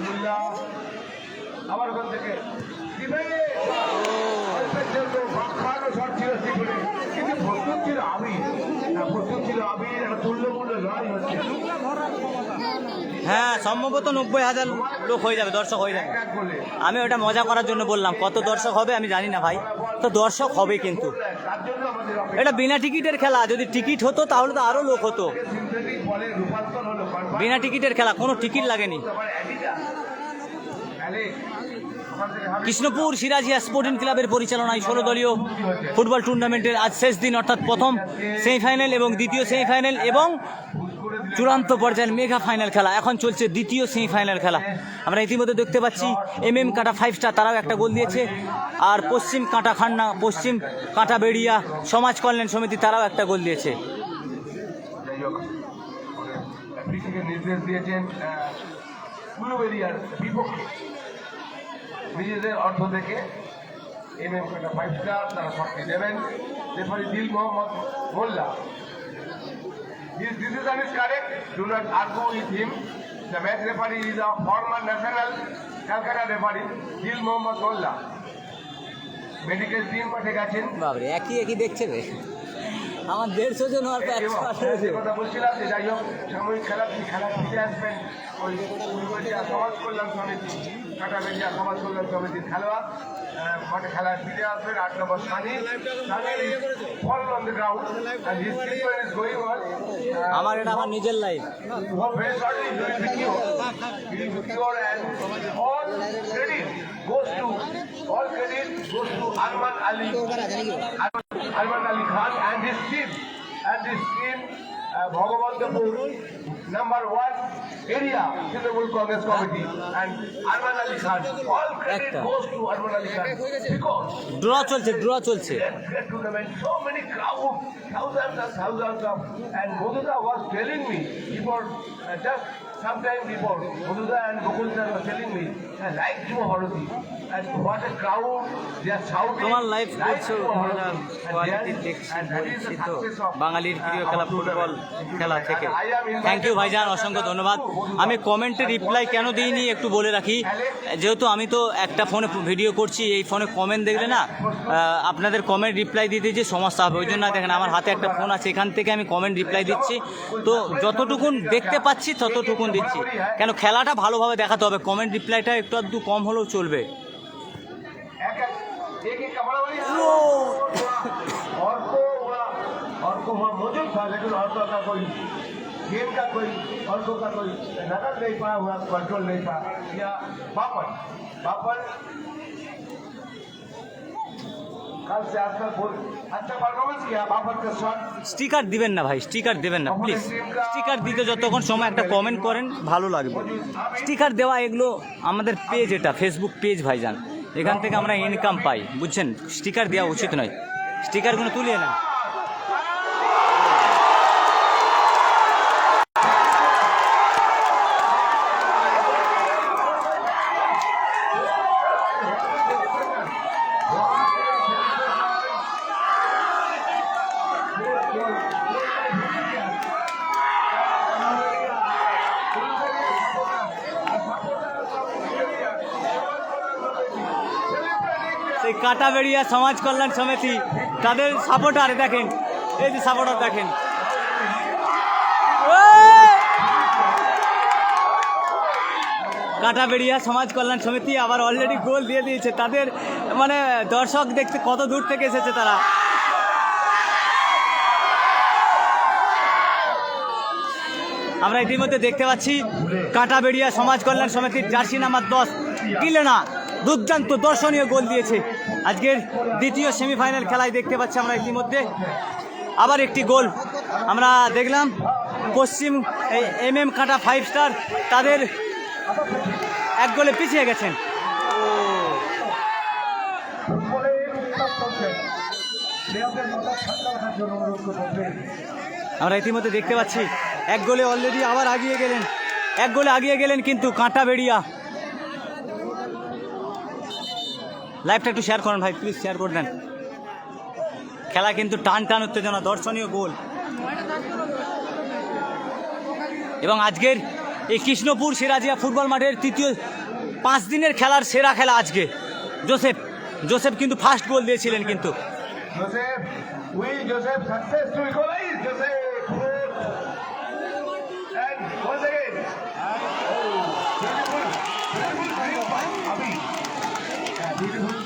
আবার ওখান থেকে কিন্তু প্রস্তুত ছিল আবির, প্রস্তুত ছিল আবির, একটা তুল্যমূল্য লড়াই হচ্ছে। হ্যাঁ, সম্ভবত 90,000 লোক হয়ে যাবে, দর্শক হয়ে যাবে। এক গোলে আমি ওটা মজা করার জন্য বললাম, কত দর্শক হবে আমি জানি না ভাই, তো দর্শক হবে কিন্তু। তার জন্য আমাদের এটা বিনা টিকিটের খেলা, যদি টিকিট হতো তাহলে তো আরো লোক হতো। সিনথেটিক বলের রূপান্তর হলো বিনা টিকিটের খেলা, কোনো টিকিট লাগেনি। কৃষ্ণপুর সিরাজিয়া স্পোর্টিং ক্লাবের পরিচালনায় 16 দলীয় ফুটবল টুর্নামেন্টের আজ শেষ দিন, অর্থাৎ প্রথম সেমিফাইনাল এবং দ্বিতীয় সেমিফাইনাল এবং চূড়ান্ত পর্যায়ের মেগা ফাইনাল খেলা এখন চলছে, দ্বিতীয় সেমিফাইনাল খেলা। আমরা ইতিমধ্যে দেখতে পাচ্ছি MM কাঁটা 5 স্টার তারাও একটা গোল দিয়েছে, আর পশ্চিম কাঁটা খান্না, পশ্চিম কাঁটা বেড়িয়া সমাজ কল্যাণ সমিতি তারাও একটা গোল দিয়েছে। যাই হোক, থেকে নির্দেশ দিয়েছেন উলুবেরিয়ার বিপক্ষে নিজেদের অর্থ থেকে MM কাঁটা 5 স্টার তারা শটটি দেবেন। রেফারি দিল মোহাম্মদ মোল্লা, his decision is correct, do not argue with him. The match referee is a former national Calcutta referee, Dil Mohammad Molla. Medical team পাঠে গেছেন। বাবরে, একই দেখছে রে, আমার 150 জন আর 100 কথা বলছিলাম যে যাই হোক, সাময়িক খেলা ফিরে আসবেন ওই সমাজ কল্যাণ সমিতি, কাটাবেড়িয়া সমাজ কল্যাণ সমিতির খেলোয়াড় মাঠে খেলায় ফিরে আসবেন। 8 নম্বর Sunny fall on the ground and his treatment is going on. আমার এটা আমার নিজের life. Very shortly he will be cured and all credit goes to Arman Ali Khan and his team. Bhagavantapur number 1 area Trinamool Congress committee and Arman Ali Khan. All credit goes to Arman Ali Khan because draw চলছে great tournament, so many crowd, thousands of, and Moduda was telling me before, just sometime before, Moduda and Gokul sir was telling me, I like Juma Bharati, and what a crowd, they are shouting. তোমার live Live করছো for আমরা us. And quality there is- দেখছি and that is বলছি the তো success of, বাঙালির প্রিয় খেলা football খেলা থেকে And I am invited thank you ভাইজান, অসংখ্য ধন্যবাদ। আমি কমেন্টে রিপ্লাই কেন দিইনি একটু বলে রাখি, যেহেতু আমি তো একটা ফোনে ভিডিও করছি, এই ফোনে কমেন্ট দেখলে না আপনাদের কমেন্ট রিপ্লাই দিতে যে সমস্যা হবে, ওই জন্য দেখেন আমার হাতে একটা ফোন আছে, এখান থেকে আমি কমেন্ট রিপ্লাই দিচ্ছি। তো যতটুকুন দেখতে পাচ্ছি ততটুকুন দিচ্ছি, কেন খেলাটা ভালোভাবে দেখাতে হবে, কমেন্ট রিপ্লাইটা একটু আধটু কম হলেও চলবে। एक एक कपड़ा वाली और को वहाँ मौजूद था, लेकिन और का कोई गेम का कोई और का कोई नजर नहीं पाया हुआ, कंट्रोल नहीं था। या बापन कल से आज तक बहुत अच्छा परफॉर्मेंस किया बापन का शॉट। স্টিকার দিবেন না ভাই, স্টিকার দেবেন না প্লিজ। স্টিকার দিতে যতক্ষণ সময় একটা কমেন্ট করেন ভালো লাগবে। স্টিকার দেওয়া এগুলো আমাদের পেজ, এটা ফেসবুক পেজ ভাইজান, এখান থেকে আমরা ইনকাম পাই, বুঝছেন? স্টিকার দেওয়া উচিত নয়, স্টিকারগুলো তুলিয়ে না। সেই কাটাবেড়িয়া সমাজ কল্যাণ সমিতি তাদের সাপোর্টার দেখেন, এই যে সাপোর্টার দেখেন, কাটাবেড়িয়া সমাজ কল্যাণ সমিতি আবার অলরেডি গোল দিয়ে দিয়েছে। তাদের মানে দর্শক দেখতে কত দূর থেকে এসেছে তারা। আমরা ইতিমধ্যে দেখতে পাচ্ছি কাটাবেড়িয়া সমাজ কল্যাণ সমিতির জার্সি নাম্বার 10 কিলেনা দুর্দান্ত দর্শনীয় গোল দিয়েছে। আজকের দ্বিতীয় সেমিফাইনাল খেলায় দেখতে পাচ্ছি আমরা ইতিমধ্যে আবার একটি গোল আমরা দেখলাম। পশ্চিম MM কাঁটা 5 স্টার তাদের এক গোলে পিছিয়ে গেছেন। আমরা ইতিমধ্যে দেখতে পাচ্ছি এক গোলে অলরেডি আবার আগিয়ে গেলেন, এক গোলে আগিয়ে গেলেন কিন্তু কাঁটাবেড়িয়া। লাইভটা একটু শেয়ার করেন ভাই, প্লিজ শেয়ার করে দেন। খেলা কিন্তু টান টান উত্তেজনা, দর্শনীয় গোল। এবং আজকের এই কৃষ্ণপুর সিরাজিয়া ফুটবল মাঠের তৃতীয় 5 দিনের খেলার সেরা খেলা আজকে। জোসেফ কিন্তু ফার্স্ট গোল দিয়েছিলেন কিন্তু। Joseph success to equalize. Joseph and once again beautiful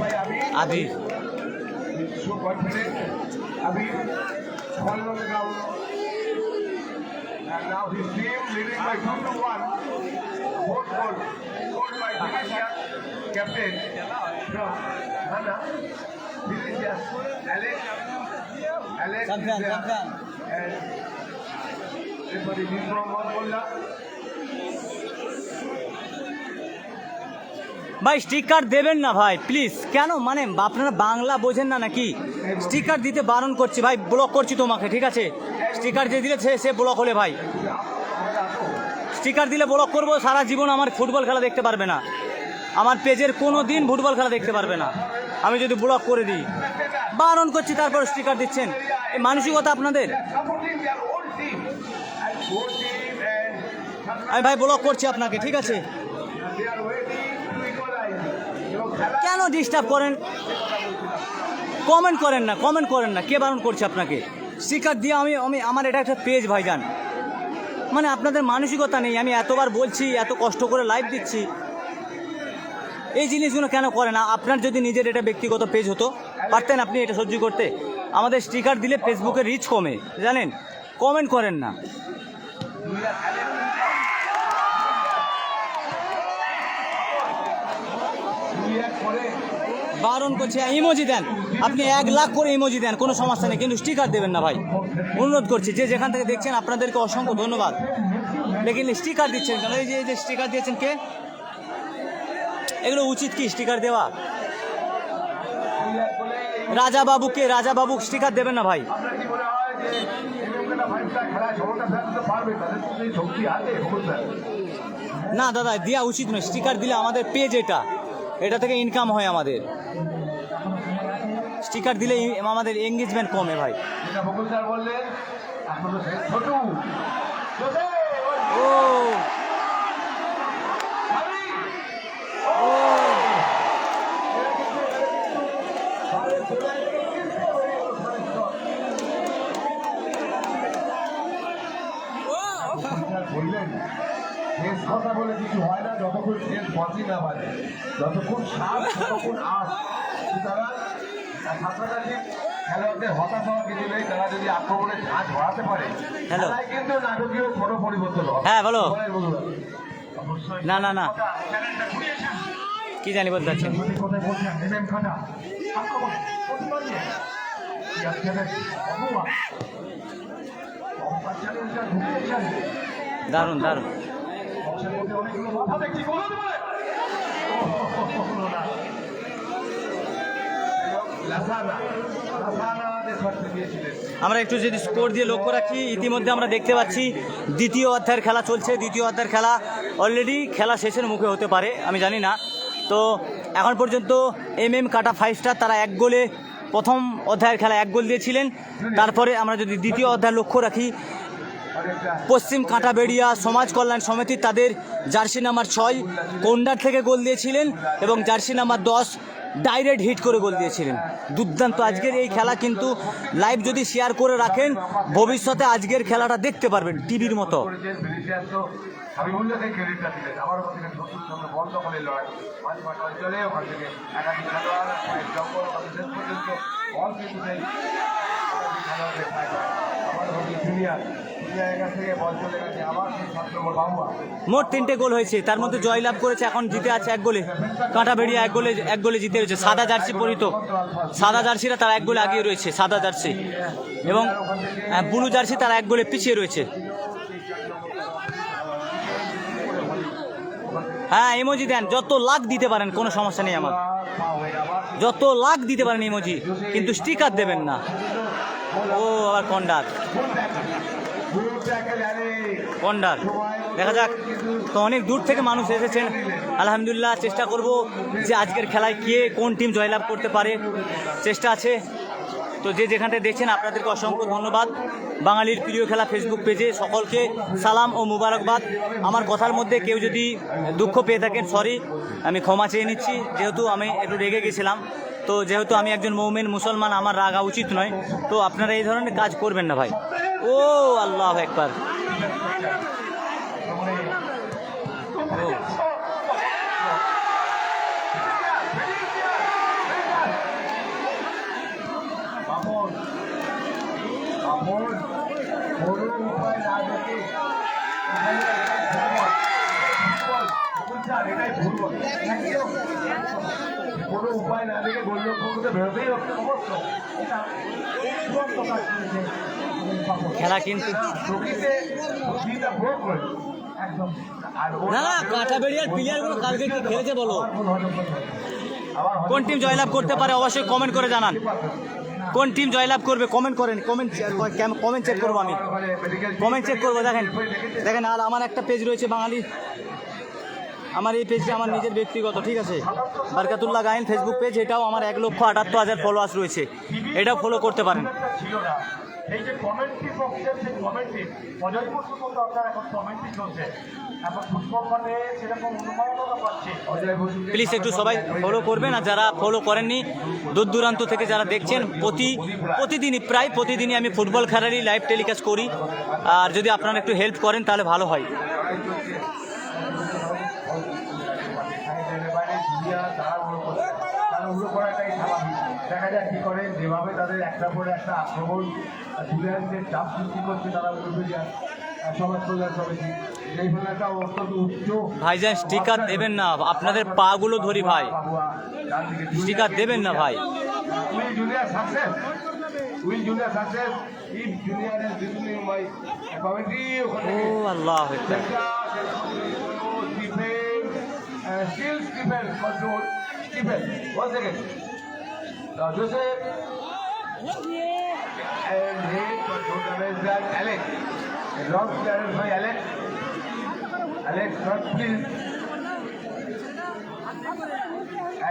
by Abhi so confident. Abhi falling on the ground and now his team leading by 2-1. Fourth goal scored by Vinicius, captain from Ghana. Vinicius, Alex is there, and everybody is from Mongolia. ভাই sticker দেবেন না ভাই please. কেন মানে আপনারা বাংলা বোঝেন না নাকি? স্টিকার দিতে বারণ করছি ভাই, ব্লক করছি তোমাকে, ঠিক আছে? স্টিকার যে দিলে সে ব্লক হলে ভাই, স্টিকার দিলে ব্লক করবো, সারা জীবন আমার ফুটবল খেলা দেখতে পারবে না, আমার পেজের কোনো দিন ফুটবল খেলা দেখতে পারবে না আমি যদি ব্লক করে দিই। বারণ করছি তারপর স্টিকার দিচ্ছেন, এই মানসিকতা আপনাদের। আমি ভাই ব্লক করছি আপনাকে, ঠিক আছে? কেন ডিস্টার্ব করেন? কমেন্ট করেন না, কে বারণ করছে আপনাকে? স্টিকার দিয়ে আমি আমার এটা একটা পেজ ভাইজান, মানে আপনাদের মানসিকতা নেই। আমি এতবার বলছি, এত কষ্ট করে লাইভ দিচ্ছি, এই জিনিসগুলো কেন করেন? আপনার যদি নিজের এটা ব্যক্তিগত পেজ হতো পারতেন আপনি এটা সহ্য করতে। আমাদের স্টিকার দিলে ফেসবুকের রিচ কমে, জানেন? কমেন্ট করেন না। বারণ করছে, ইমোজি দেন আপনি 1 লাখ করে ইমোজি দেন, কোনো সমস্যা নেই, কিন্তু স্টিকার দেবেন না ভাই, অনুরোধ করছি। যে যেখান থেকে দেখছেন আপনাদেরকে অসংখ্য ধন্যবাদ, লেকিন স্টিকার দিচ্ছেন কেন? এই যে স্টিকার দিয়েছেন কে? এগুলো উচিত কি স্টিকার দেওয়া? রাজা বাবু স্টিকার দেবেন না ভাই। না দাদা দেওয়া উচিত নয়, স্টিকার দিলে আমাদের পেজ এটা এটা থেকে ইনকাম হয় আমাদের। স্টিকার দিলে আমাদের এঙ্গেজমেন্ট কমে ভাই। যেটা বকুল স্যার বললেন, এখনো শেষ ছোটু ও বললেন শেষ কথা বলে কিছু হয় না, যতক্ষণ শেষ বসি না বাজে, যতক্ষণ শ্বাস ততক্ষণ আস। সুতরাং ছাত্রছাত্রী খেলোয়াড়দের হতাশ হওয়া কিছু নেই, তারা যদি আক্রমণে ঝাঁজ হওয়াতে পারে হ্যালো। তাই কিন্তু নাটকীয় কোনো পরিবর্তন হবে। হ্যাঁ বলো। অবশ্যই না না না চ্যানেলটা ঘুরিয়েছেন কি জানি বলতে চাচ্ছেন। সঠিক কথাই বলছেন। এমএম খাটা আক্রমণ প্রতিবাদে অপমান চ্যানেলটা ঘুরিয়েছেন। দারুণ দারুণ। বক্সের মধ্যে অনেকগুলো মাথা দেখছি গোল হতে পারে। হলো না। আমরা একটু যদি স্কোর দিয়ে লক্ষ্য রাখি, ইতিমধ্যে আমরা দেখতে পাচ্ছি দ্বিতীয় অধ্যায়ের খেলা চলছে। দ্বিতীয় অধ্যায়ের খেলা অলরেডি খেলা শেষের মুখে হতে পারে, আমি জানি না। তো এখন পর্যন্ত এমএম কাটা 5 স্টার তারা 1 গোলে প্রথম অধ্যায়ের খেলা 1 গোল দিয়েছিলেন। তারপরে আমরা যদি দ্বিতীয় অধ্যায় লক্ষ্য রাখি, পশ্চিম কাঁটাবেড়িয়া সমাজ কল্যাণ সমিতি তাদের জার্সি নাম্বার 6 কোন্ডার থেকে গোল দিয়েছিলেন এবং জার্সি নাম্বার 10 ডাইরেক্ট হিট করে গোল দিয়েছিলেন। দুর্দান্ত আজকের এই খেলা, কিন্তু লাইভ যদি শেয়ার করে রাখেন ভবিষ্যতে আজকের খেলাটা দেখতে পারবেন টিভির মতো। হাবিবুল্লাহকে ক্রেডিটটা দিলেন, আমার ওখান থেকে শত্রুর সঙ্গে বন্ধ করে লড়াই মাঝমাঠ অঞ্চলে, ওখান থেকে একাধিক খেলোয়াড় জঙ্গল শেষ পর্যন্ত বল কিন্তু নেই খেলোয়াড়দের আমার ওখানে জুনিয়র কাছ থেকে বল চলে গেছে আবার সেই 7 নম্বর বাহুয়া। মোট 3টে গোল হয়েছে, তার মধ্যে জয়লাভ করেছে, এখন জিতে আছে 1 গোলে। কাঁটাবেড়িয়া 1 গোলে জিতে রয়েছে। সাদা জার্সি পরিত সাদা জার্সিরা তারা 1 গোলে আগিয়ে রয়েছে, সাদা জার্সি, এবং ব্লু জার্সি তারা 1 গোলে পিছিয়ে রয়েছে। হ্যাঁ ইমোজি দেন, যত লাখ দিতে পারেন কোনো সমস্যা নেই আমার, যত লাখ দিতে পারেন ইমোজি, কিন্তু স্টিকার দেবেন না। ও আবার কন্ডার কন্ডার দেখা যাক। তো অনেক দূর থেকে মানুষ এসেছেন, আলহামদুলিল্লাহ। চেষ্টা করব যে আজকের খেলায় কে কোন টিম জয়লাভ করতে পারে, চেষ্টা আছে। তো যে যেখানটায় দেখছেন আপনাদেরকে অসংখ্য ধন্যবাদ। বাঙালির প্রিয় খেলা ফেসবুক পেজে সকলকে সালাম ও মুবারকবাদ। আমার কথার মধ্যে কেউ যদি দুঃখ পেয়ে থাকেন সরি, আমি ক্ষমা চেয়ে নিচ্ছি, যেহেতু আমি একটু রেগে গেছিলাম। তো যেহেতু আমি একজন মুমিন মুসলমান, আমার রাগা উচিত নয়, তো আপনারা এই ধরনের কাজ করবেন না ভাই। ও আল্লাহু আকবার। কোনো উপায় না দেখে গোলরক্ষক বেরোতেই হচ্ছে সমস্ত খেলা কিন্তু না না কাঁটাবেড়িয়ার প্লেয়ারগুলো কালকে কি খেলেছে বলো। কোন টিম জয়লাভ করতে পারে অবশ্যই কমেন্ট করে জানান। কোন টিম জয়লাভ করবে কমেন্ট করেন, কমেন্ট চেক করবো, আমি কমেন্ট চেক করবো। দেখেন দেখেন, আর আমার একটা পেজ রয়েছে বাঙালি, আমার এই পেজটা আমার নিজের ব্যক্তিগত, ঠিক আছে, বারকাতুল্লাহ গায়েন ফেসবুক পেজ, এটাও আমার 1,78,000 ফলোয়ার্স রয়েছে, এটাও ফলো করতে পারেন। এই যে কমেন্ট্রি বক্সের সেই কমেন্ট্রি অজয় বসু মতো আপনার এখন কমেন্ট্রি চলছে, এখন ফুটবল মাঠে সেরকম অনুমানতা পাচ্ছে। প্লিজ একটু সবাই ফলো করবেন, আর যারা ফলো করেননি দূর দূরান্ত থেকে যারা দেখছেন, প্রতিদিনই প্রায় প্রতিদিনই আমি ফুটবল খেলারই লাইভ টেলিকাস্ট করি, আর যদি আপনারা একটু হেল্প করেন তাহলে ভালো হয়। দেখা যাক কি করে, যেভাবে তাদের একটা পরে একটা আক্রমণ তুলে আনছে, চাপ সৃষ্টি করছে তারা সমাজ কল্যাণ সমিতি, এই একটা অত্যন্ত উচ্চ। ভাইজান স্টিকার দেবেন না, আপনাদের পা গুলো ধরি ভাই, স্টিকার দেবেন না ভাই। Will junior success, will junior success, if junior is listening my commentary. ও আল্লাহ Still Stephen control. Stephen, 1 second. Now Joseph and he control damage that Alex. And long clearance by Alex. Alex, not please.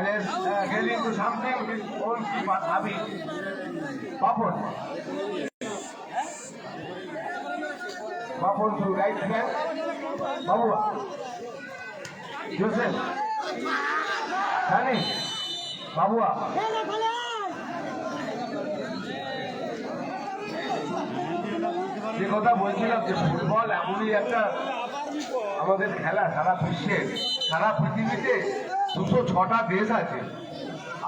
Alex গেলি into something with own keeper Habi Bapan to right back Babua Joseph Sunny Babua যে কথা বলছিলাম যে football এমনই একটা আমাদের খেলা সারা বিশ্বের সারা পৃথিবীতে 206টা দেশ আছে।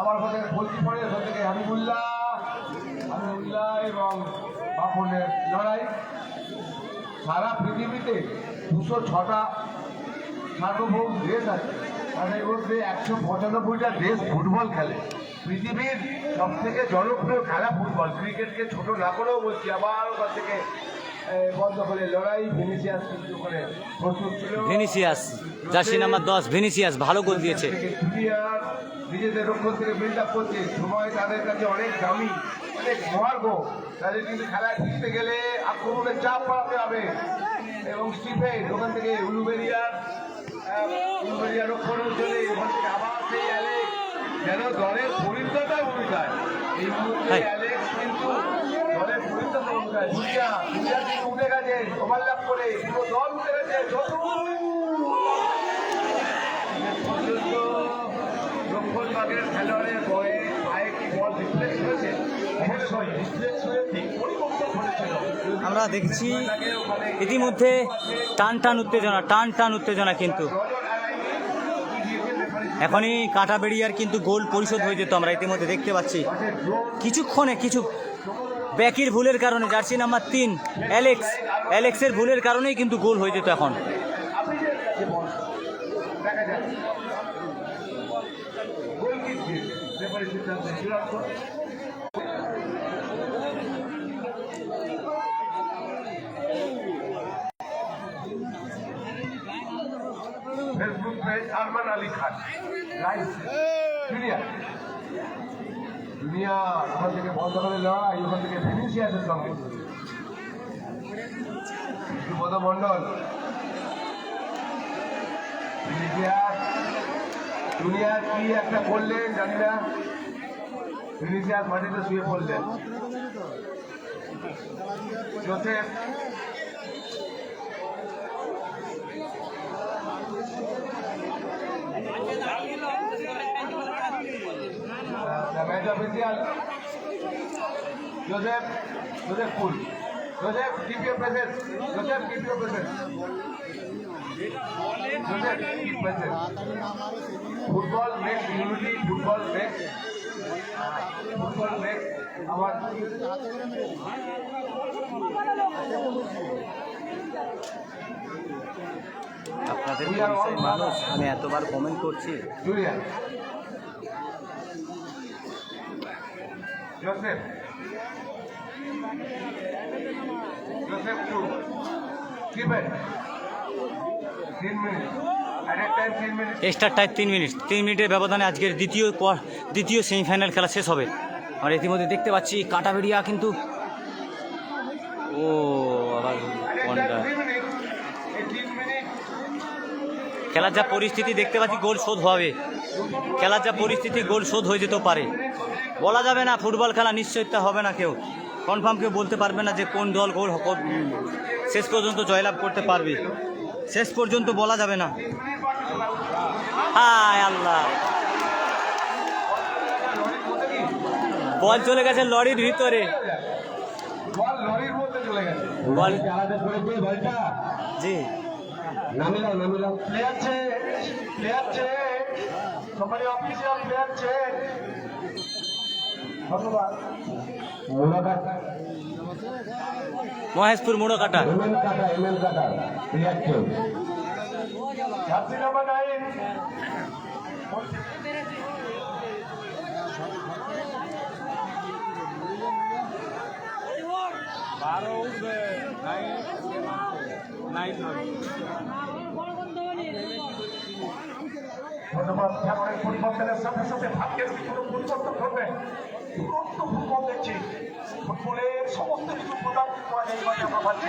আবার ওদের গোলকিপারের ওখান থেকে হাবিবুল্লাহ এবং বাপনের লড়াই সারা পৃথিবীতে 206টা সার্বভৌম দেশ আছে। তাদের মধ্যে 195টা দেশ ফুটবল খেলে। পৃথিবীর সব থেকে জনপ্রিয় খেলা ফুটবল। ক্রিকেটকে ছোট না করেও বলছি, আবার ওখান থেকে বন্ধ করে লড়াই। ভিনিসিয়াস কিন্তু ওখানে প্রস্তুত ছিল। ভিনিসিয়াস জার্সি নাম্বার 10 ভিনিসিয়াস ভালো গোল দিয়েছে। জুনিয়র নিজেদের রক্ষণ থেকে বিল্ড আপ করছে, সময় তাদের কাছে অনেক দামি, অনেক মহার্ঘ। তাদের কিন্তু খেলায় ফিরতে গেলে আক্রমণের চাপ বাড়াতে হবে। এবং স্টিফেন ওখান থেকে উলুবেরিয়া রক্ষণ চলে, ওখান থেকে আবার সেই অ্যালেক্স যেন দলের পরিণততা অনুযায়ী এই মুহূর্তে অ্যালেক্স কিন্তু দলের পরিণততা অনুযায়ী দুনিয়া কিন্তু উঠে গেছে ওভারল্যাপ করে, পুরো দল উঠে গেছে। রক্ষণভাগের খেলোয়াড়ের বয়ে পায়ে কি বল রিফ্লেক্স হয়েছে? অবশ্যই রিফ্লেক্স হয়ে ঠিক পরিবর্তন ঘটেছিল। আমরা দেখছি ইতিমধ্যে টান উত্তেজনা কিন্তু এখনই কাঁটাবেড়িয়ার কিন্তু গোল পরিশোধ হয়ে যেত। আমরা ইতিমধ্যে দেখতে পাচ্ছি কিছুক্ষণে কিছু ব্যাকির ভুলের কারণে জার্সি নাম্বার 3 অ্যালেক্সের ভুলের কারণেই কিন্তু গোল হয়ে যেত এখন। দেখা যাক গোল কিক দিয়ে রেফারি সিদ্ধান্ত চূড়ান্ত। Facebook page Arman Ali Khan live দুনিয়া ওখান থেকে বন্ধ করে লড়াই, ওখান থেকে ভিনিসিয়াসের সঙ্গে সুবোধ মন্ডল দুনিয়া কি একটা করলেন জানি না, ভিনিসিয়াস মাটিতে শুয়ে পড়লেন। Joseph Joseph Pool. Joseph, keep your presence. Joseph, keep your presence. Joseph, keep presence. Football makes unity. Football makes our. আপনাদের পরিচয় মানুষ, আমি এতবার কমেন্ট করছি। Julian. Joseph. Joseph Pool. Keep it. 3 minutes. At a time 3 minutes. Extra time 3 minute. 3 মিনিটের ব্যবধানে আজকের দ্বিতীয় সেমিফাইনাল খেলা শেষ হবে। আমরা ইতিমধ্যে দেখতে পাচ্ছি কাঁটাবেড়িয়া কিন্তু আবার খেলার যা পরিস্থিতি দেখতে পাচ্ছি গোল শোধ হবে। খেলার যা পরিস্থিতি গোল শোধ হয়ে যেতেও পারে, বলা যাবে না। ফুটবল খেলা নিশ্চয়তা হবে না, কেউ কনফার্ম কেউ বলতে পারবে না যে কোন দল গোল শেষ পর্যন্ত জয়লাভ করতে পারবে। শেষ পর্যন্ত বলা যাবে না। হায় আল্লাহ, বল চলে গেছে লরির ভিতরে। বল লরির মধ্যে চলে গেছে। বল আলাদা করে দিয়ে বলটা জি নামিলাও Player change. Somebody official player change. ধন্যবাদ। মহেশপুর মুড়োকাটা এমএল কাটা প্লেয়ার চেঞ্জ। জার্সি নাম্বার 9 ধন্যবাদ। খেলোয়াড়ের পরিবর্তনের সাথে সাথে ভাগ্যের কোনো পরিবর্তন ঘটবে। দুরন্ত ফুটবল দেখছি, ফুটবলের সমস্ত কিছু প্রদান করা যায় মানে আমরা পাচ্ছি।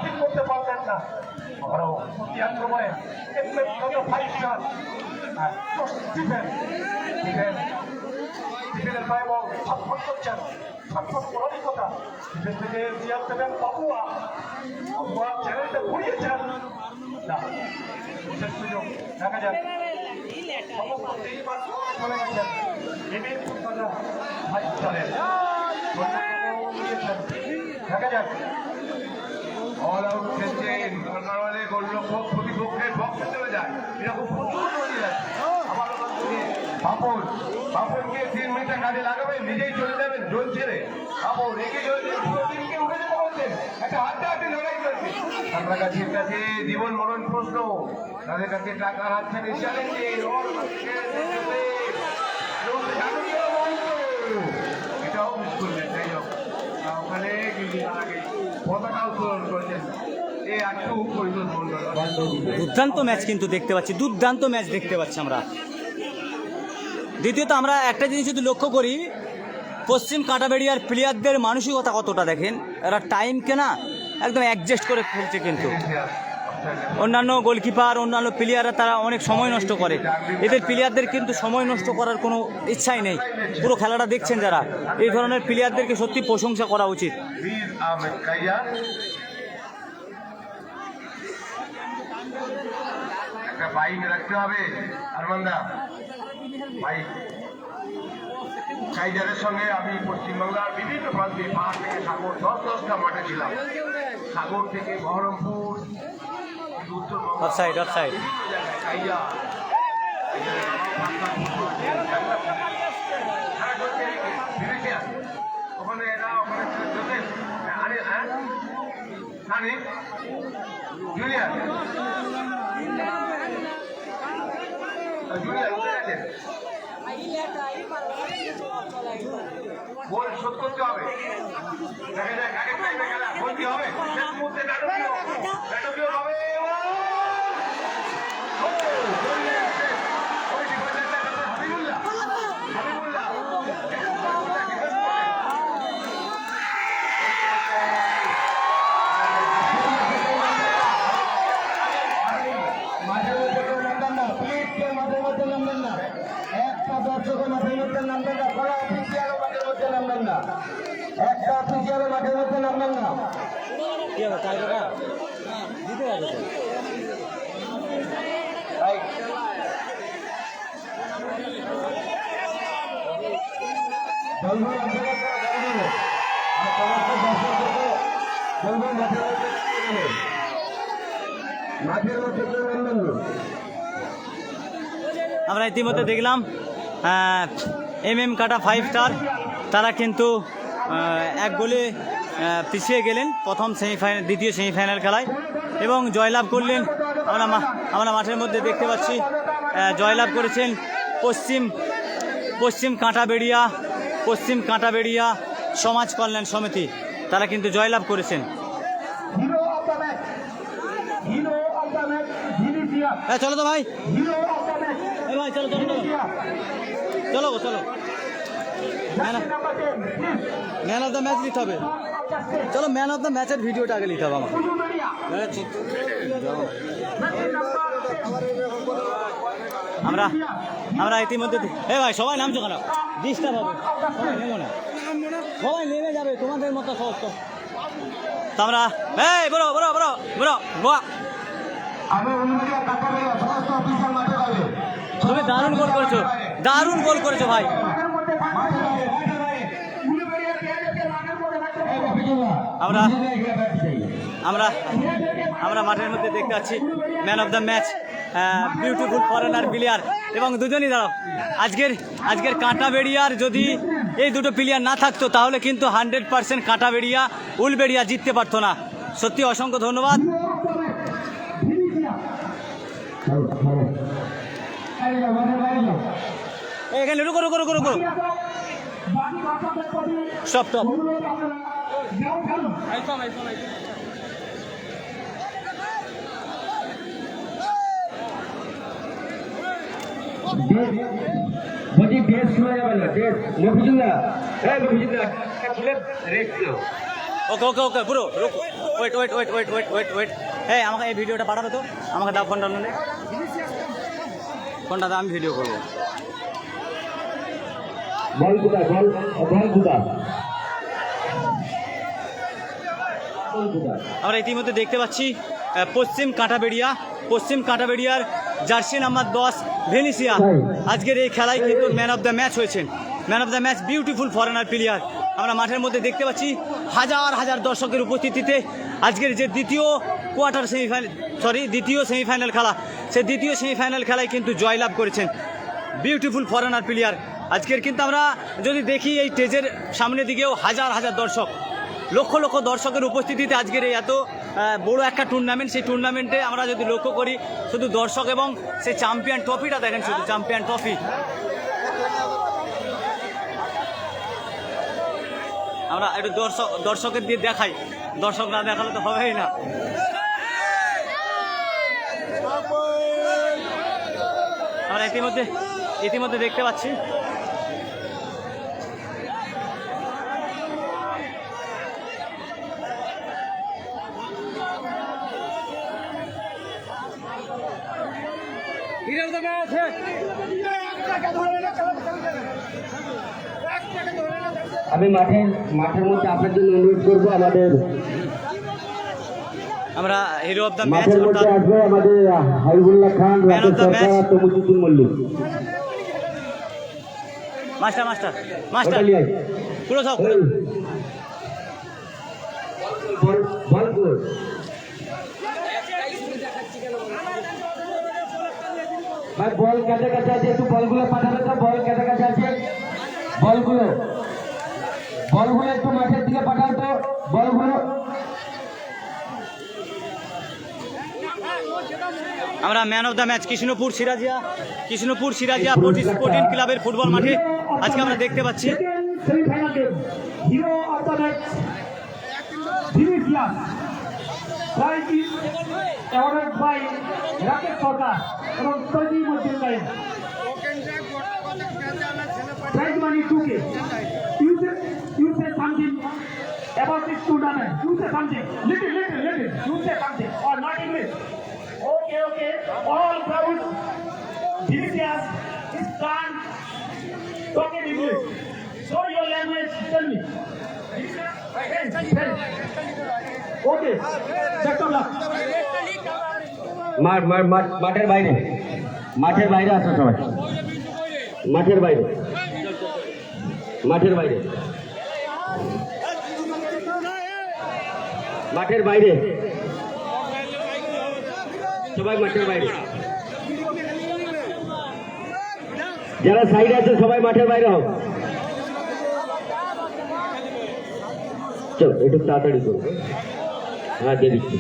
ঠিক করতে পারলেন না। আবারও প্রতি আক্রমণে এমএম কাটা 5 স্টার ডিফেন্সের পায়ে বল ছটফট করছেন, ছটফট করারই কথা। ডিফেন্স থেকে জিয়াদ দেবেন বাবুয়া, বাবুয়া চ্যানেলটা ঘুরিয়েছেন না, বিশেষ সুযোগ দেখা যাক সমস্ত টিম চলে গেছেন এমএম কাটা 5 স্টারের দেখা যাক অল আউট খেলছেন, দরকার হলে গোলরক্ষক প্রতিপক্ষের বক্সে চলে যায়, এরকম প্রচুর হয়ে যাচ্ছে। আবার ওখান থেকে বাপনকে 3 মিনিটে কাজে লাগাবেন, নিজেই চলে যাবেন জোন ছেড়ে। বাপন এগিয়ে চলেছেন, পুরো টিমকে উঠে যেতে বলছেন, একটা হাড্ডাহাড্ডি লড়াই চলছে। আপনার কাছের কাছে জীবন মরণ প্রশ্ন, তাদের কাছে টাকার হাতছানি চ্যালেঞ্জে এটাও মিস করলেন। যাই হোক ওখানে আগে পতাকা উত্তোলন করেছেন এই একটু পরিজন মন্ডল। দুর্দান্ত ম্যাচ কিন্তু দেখতে পাচ্ছি, দুর্দান্ত ম্যাচ দেখতে পাচ্ছি আমরা। দ্বিতীয়ত আমরা একটা জিনিস যদি লক্ষ্য করি, পশ্চিম কাঁটাবেড়িয়ার প্লেয়ারদের মানসিকতা কতটা দেখেন, এরা টাইমকে না একদম অ্যাডজাস্ট করে খেলছে। কিন্তু অন্যান্য গোলকিপার, অন্যান্য প্লেয়াররা তারা অনেক সময় নষ্ট করে, এদের প্লেয়ারদের কিন্তু সময় নষ্ট করার কোনো ইচ্ছাই নেই। পুরো খেলাটা দেখছেন যারা, এই ধরনের প্লেয়ারদেরকে সত্যি প্রশংসা করা উচিত। একটা বাইক রাখতে হবে আরমানদা, বাইক কাইজারের সঙ্গে আমি পশ্চিমবাংলার বিভিন্ন প্রান্তে পাহাড় থেকে সাগর 10-10টা মাঠে ছিলাম, সাগর থেকে বহরমপুর, অফসাইড অফসাইড কাইজার ওখানে এরা ওখানে আরে হ্যাঁ জুনিয়র গোল শোধ করতে হবে, দেখা যাক আগের টাইমে খেলা গোল কি হবে, শেষ মুহূর্তে নাটকীয় হবে। কি হবে তাই দাদা দিতে হবে তো। আমরা ইতিমধ্যে দেখলাম এমএম কাটা 5 স্টার তারা কিন্তু এক গোলে পিছিয়ে গেলেন প্রথম সেমিফাইনাল, দ্বিতীয় সেমিফাইনাল খেলায় এবং জয়লাভ করলেন। আমরা মাঠের মধ্যে দেখতে পাচ্ছি জয়লাভ করেছেন পশ্চিম কাঁটাবেড়িয়া সমাজ কল্যাণ সমিতি, তারা কিন্তু জয়লাভ করেছেন। চলো তো ভাই, ভাই চলো চলো চলো চলো চলো ম্যান অফ দ্য ম্যাচ নিতে হবে। চলো ম্যান অফ দ্য ম্যাচের ভিডিওটা আগে নিতে হবে আমাকে। আমরা ইতিমধ্যে ভাই সবাই নামছো কেন, ডিস্টার্ব হবে, সবাই নেমো না, সবাই নেমে যাবে তোমাদের মতো সব। তো আমরা বড় বড় বড় বড় গোয়া, তুমি দারুণ গোল করেছো, দারুণ গোল করেছো ভাই। আমরা মাঠের মধ্যে দেখতে পাচ্ছি man of the match beautiful foreigner player এবং দুজনই দাঁড়াও। আজকের কাঁটাবেড়িয়ার যদি এই দুটো প্লেয়ার না থাকতো তাহলে কিন্তু 100% কাঁটাবেড়িয়া উলবেড়িয়া জিততে পারতো না। সত্যি অসংখ্য ধন্যবাদ। এখানে রুকো রুকো রুকো রুকো স্টপ স্টপ। বলছি ড্রেস শোনা যাবে না, dress Mofizullah, Mofizullah rest okay okay okay পুরো wait wait wait wait wait wait wait হ্যাঁ আমাকে এই ভিডিওটা পাঠাবে তো আমাকে দাও ফোনটা নিয়ে ফোনটা দাও আমি ভিডিও করবো বল কোথায় বল বল কোথায় বল কোথায় আমরা ইতিমধ্যে দেখতে পাচ্ছি পশ্চিম কাঁটাবেড়িয়ার জার্সি নাম্বার 10 ভেনিসিয়া আজকের এই খেলায় কিন্তু ম্যান অফ দ্য ম্যাচ হয়েছেন। Man of the match beautiful foreigner player. আমরা মাঠের মধ্যে দেখতে পাচ্ছি হাজার হাজার দর্শকের উপস্থিতিতে আজকের যে দ্বিতীয় সেমিফাইনাল খেলা, সেই দ্বিতীয় সেমিফাইনাল খেলায় কিন্তু জয়লাভ করেছেন বিউটিফুল ফরেনার প্লেয়ার। আজকের কিন্তু আমরা যদি দেখি এই স্টেজের সামনের দিকেও হাজার হাজার দর্শক, লক্ষ লক্ষ দর্শকের উপস্থিতিতে আজকের এই এত বড় একটা টুর্নামেন্ট, সেই টুর্নামেন্টে আমরা যদি লক্ষ্য করি শুধু দর্শক এবং সেই চ্যাম্পিয়ন ট্রফিটা দেখেন, শুধু চ্যাম্পিয়ন ট্রফি। আমরা একটু দর্শকের দিয়ে দেখাই, দর্শক না দেখালে তো হবেই না। আমরা ইতিমধ্যে দেখতে পাচ্ছি আমি মাঠের মধ্যে আপনার জন্য অনুরোধ করবো, আমরা হিরো অফ দ্য ম্যাচ মাঠের মধ্যে আসবে আমাদের হাবিবুল্লাহ খান, রাকেশ সরকার, তমুজুদ্দিন মল্লিক। মাস্টার পুরো সব বল গুলো ভাই, বল কাছে কাছে আছে, একটু বলগুলো পাঠাবে তো, বল কাছে কাছে আছে, বলগুলো একটু মাঠের দিকে পাঠাও তো, বলগুলো। আমরা man of the match Krishnapur Sirajia sporting ক্লাবের ফুটবল মাঠে আজকে আমরা দেখতে পাচ্ছি। Hero of the match Vinicius, prize is awarded by Rakesh Sarkar এবং তজিমউদ্দিন কায়েম। Prize money 2K. You say something about this tournament. You say something. Little. You say something. Or not English. Okay. All crowd. Vinicius is can't talk in English. Show your language. Tell me. Okay. Best of luck. মাঠের বাইরে আসো সবাই, মাঠের বাইরে সবাই, মাঠের বাইরে যারা সাইডে আছে সবাই মাঠের বাইরে হোক। চলো একটু তাড়াতাড়ি করো। হ্যাঁ দিয়ে দিচ্ছি।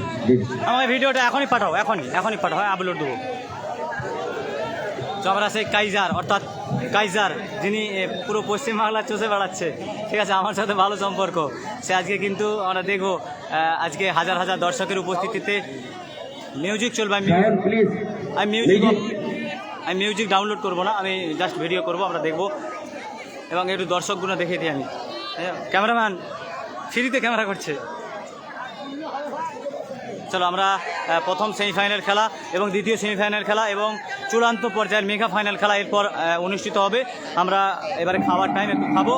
আমার ভিডিওটা এখনই পাঠাও, এখনই পাঠাও, আপলোড দেবো। তো আমরা সেই কাইজার যিনি পুরো পশ্চিমবাংলা চষে বেড়াচ্ছে, ঠিক আছে, আমার সাথে ভালো সম্পর্ক, সে আজকে কিন্তু আমরা দেখবো আজকে হাজার হাজার দর্শকের উপস্থিতিতে মিউজিক চলবে। আমি মিউজিক ডাউনলোড করবো না, আমি জাস্ট ভিডিও করব, আমরা দেখবো এবং একটু দর্শকগুলো দেখিয়ে দিই। আমি ক্যামেরাম্যান ফ্রিতে ক্যামেরা করছে। চলো আমরা প্রথম সেমিফাইনাল খেলা এবং দ্বিতীয় সেমিফাইনাল খেলা এবং চূড়ান্ত পর্যায়ের মেগা ফাইনাল খেলা এরপর অনুষ্ঠিত হবে। আমরা এবারে খাওয়ার টাইম একটু খাবো।